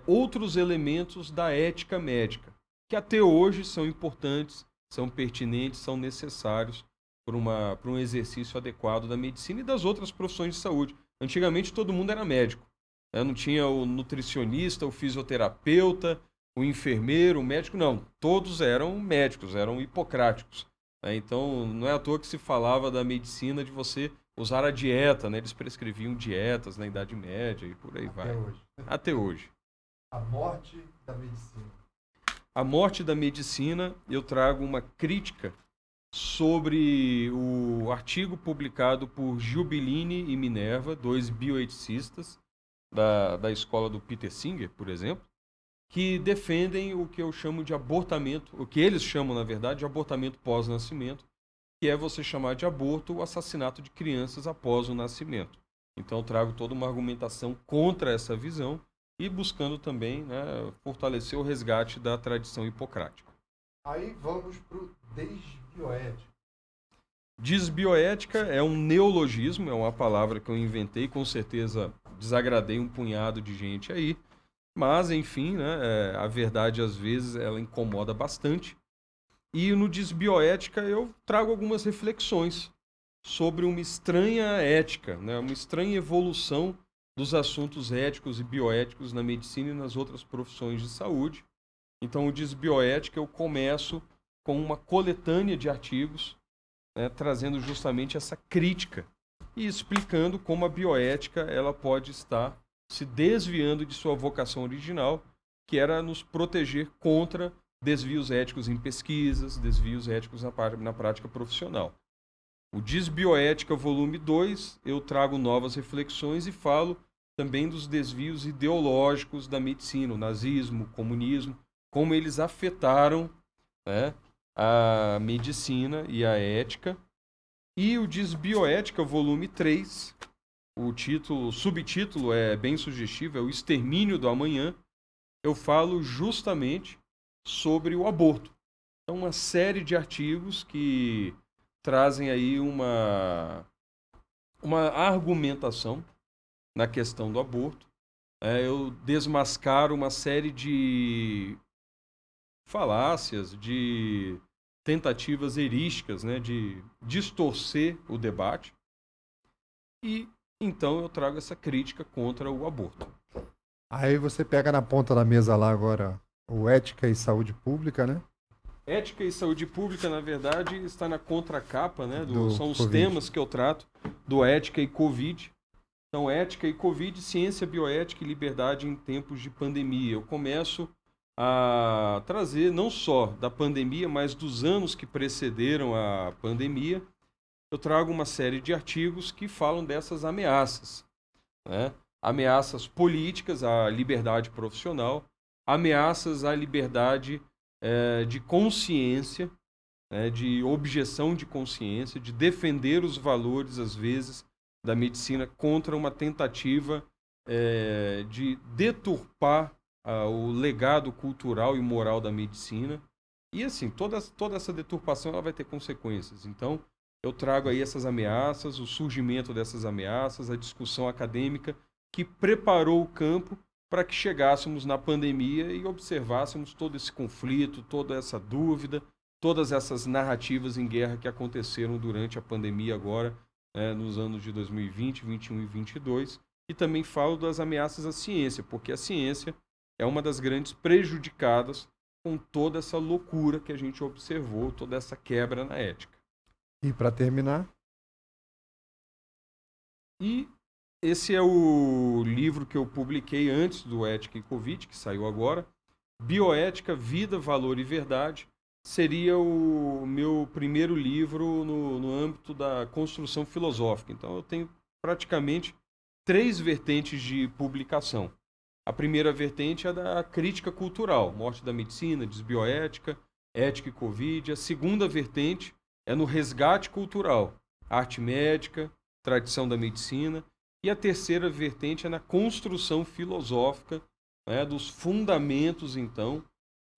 outros elementos da ética médica, que até hoje são importantes, são pertinentes, são necessários para um exercício adequado da medicina e das outras profissões de saúde. Antigamente todo mundo era médico. Não tinha o nutricionista, o fisioterapeuta, o enfermeiro, o médico, não. Todos eram médicos, eram hipocráticos. Então, não é à toa que se falava da medicina de você usar a dieta, Eles prescreviam dietas na Idade Média e por aí vai. Até hoje. A morte da medicina. A morte da medicina, eu trago uma crítica sobre o artigo publicado por Giubilini e Minerva, 2 bioeticistas da escola do Peter Singer, por exemplo, que defendem o que eu chamo de abortamento, o que eles chamam, na verdade, de abortamento pós-nascimento, que é você chamar de aborto o assassinato de crianças após o nascimento. Então eu trago toda uma argumentação contra essa visão e buscando também, né, fortalecer o resgate da tradição hipocrática. Aí vamos para o desbioética. Desbioética é um neologismo, é uma palavra que eu inventei, com certeza desagradei um punhado de gente aí, mas enfim, né, a verdade às vezes ela incomoda bastante. E no Desbioética eu trago algumas reflexões sobre uma estranha ética, né, uma estranha evolução dos assuntos éticos e bioéticos na medicina e nas outras profissões de saúde. Então, o Desbioética eu começo com uma coletânea de artigos, né, trazendo justamente essa crítica e explicando como a bioética ela pode estar se desviando de sua vocação original, que era nos proteger contra desvios éticos em pesquisas, desvios éticos na prática profissional. O Desbioética, volume 2, eu trago novas reflexões e falo também dos desvios ideológicos da medicina, o nazismo, o comunismo, como eles afetaram, né, a medicina e a ética. E o Desbioética, volume 3, o subtítulo é bem sugestivo, é O Extermínio do Amanhã. Eu falo justamente sobre o aborto. Então, uma série de artigos que trazem aí uma argumentação na questão do aborto. Eu desmascaro uma série de falácias, de tentativas erísticas, né, de distorcer o debate. E então eu trago essa crítica contra o aborto. Aí você pega na ponta da mesa lá agora o Ética e Saúde Pública, né? Ética e saúde pública, na verdade, está na contracapa, né? São os Covid. temas que eu trato do Ética e Covid. Então, Ética e Covid, Ciência, Bioética e Liberdade em Tempos de Pandemia. Eu começo a trazer não só da pandemia, mas dos anos que precederam a pandemia. Eu trago uma série de artigos que falam dessas ameaças, né? Ameaças políticas à liberdade profissional, ameaças à liberdade de consciência, né, de objeção de consciência, de defender os valores, às vezes, da medicina contra uma tentativa de deturpar o legado cultural e moral da medicina. E, assim, toda essa deturpação ela vai ter consequências. Então, eu trago aí essas ameaças, o surgimento dessas ameaças, a discussão acadêmica que preparou o campo para que chegássemos na pandemia e observássemos todo esse conflito, toda essa dúvida, todas essas narrativas em guerra que aconteceram durante a pandemia agora, nos anos de 2020, 2021 e 2022. E também falo das ameaças à ciência, porque a ciência é uma das grandes prejudicadas com toda essa loucura que a gente observou, toda essa quebra na ética. E para terminar? E esse é o livro que eu publiquei antes do Ética e Covid, que saiu agora. Bioética, Vida, Valor e Verdade. Seria o meu primeiro livro no âmbito da construção filosófica. Então, eu tenho praticamente 3 vertentes de publicação. A primeira vertente é da crítica cultural, morte da medicina, desbioética, ética e Covid. A segunda vertente é no resgate cultural, arte médica, tradição da medicina. E a terceira vertente é na construção filosófica, né, dos fundamentos, então,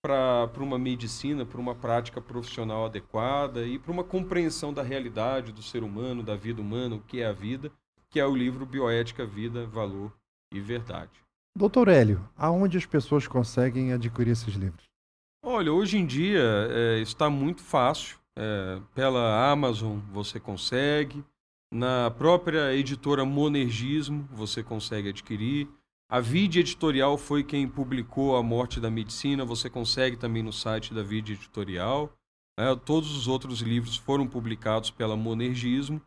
para uma medicina, para uma prática profissional adequada e para uma compreensão da realidade do ser humano, da vida humana, o que é a vida, que é o livro Bioética, Vida, Valor e Verdade. Doutor Hélio, aonde as pessoas conseguem adquirir esses livros? Olha, hoje em dia está muito fácil. Pela Amazon você consegue. Na própria editora Monergismo você consegue adquirir. A Vide Editorial foi quem publicou A Morte da Medicina, você consegue também no site da Vide Editorial. Todos os outros livros foram publicados pela Monergismo,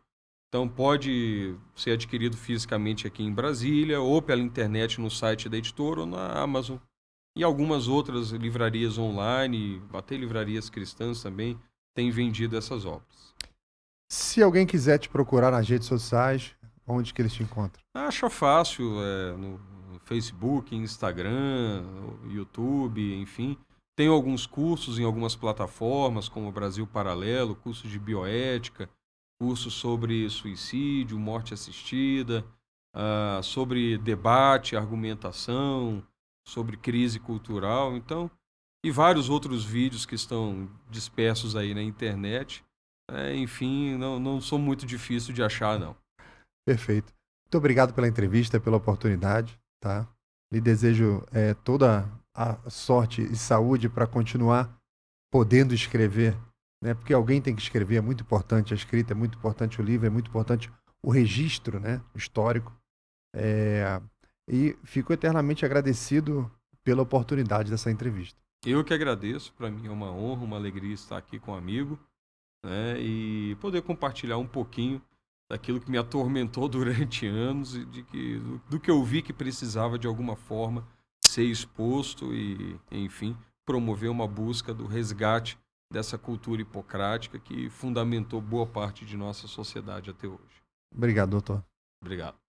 então pode ser adquirido fisicamente aqui em Brasília ou pela internet no site da editora ou na Amazon. E algumas outras livrarias online, até livrarias cristãs também, têm vendido essas obras. Se alguém quiser te procurar nas redes sociais, onde que eles te encontram? Acha fácil, no Facebook, Instagram, YouTube, enfim. Tenho alguns cursos em algumas plataformas, como Brasil Paralelo, cursos de bioética, cursos sobre suicídio, morte assistida. sobre debate, argumentação, sobre crise cultural, então, e vários outros vídeos que estão dispersos aí na internet. Enfim, não sou muito difícil de achar, não. Perfeito. Muito obrigado pela entrevista, pela oportunidade, tá? Lhe desejo toda a sorte e saúde para continuar podendo escrever, né? Porque alguém tem que escrever, é muito importante a escrita, é muito importante o livro, é muito importante o registro, né? Histórico. E fico eternamente agradecido pela oportunidade dessa entrevista. Eu que agradeço, para mim é uma honra, uma alegria estar aqui com um amigo, né? E poder compartilhar um pouquinho daquilo que me atormentou durante anos e do que eu vi que precisava de alguma forma ser exposto e, enfim, promover uma busca do resgate dessa cultura hipocrática que fundamentou boa parte de nossa sociedade até hoje. Obrigado, doutor. Obrigado.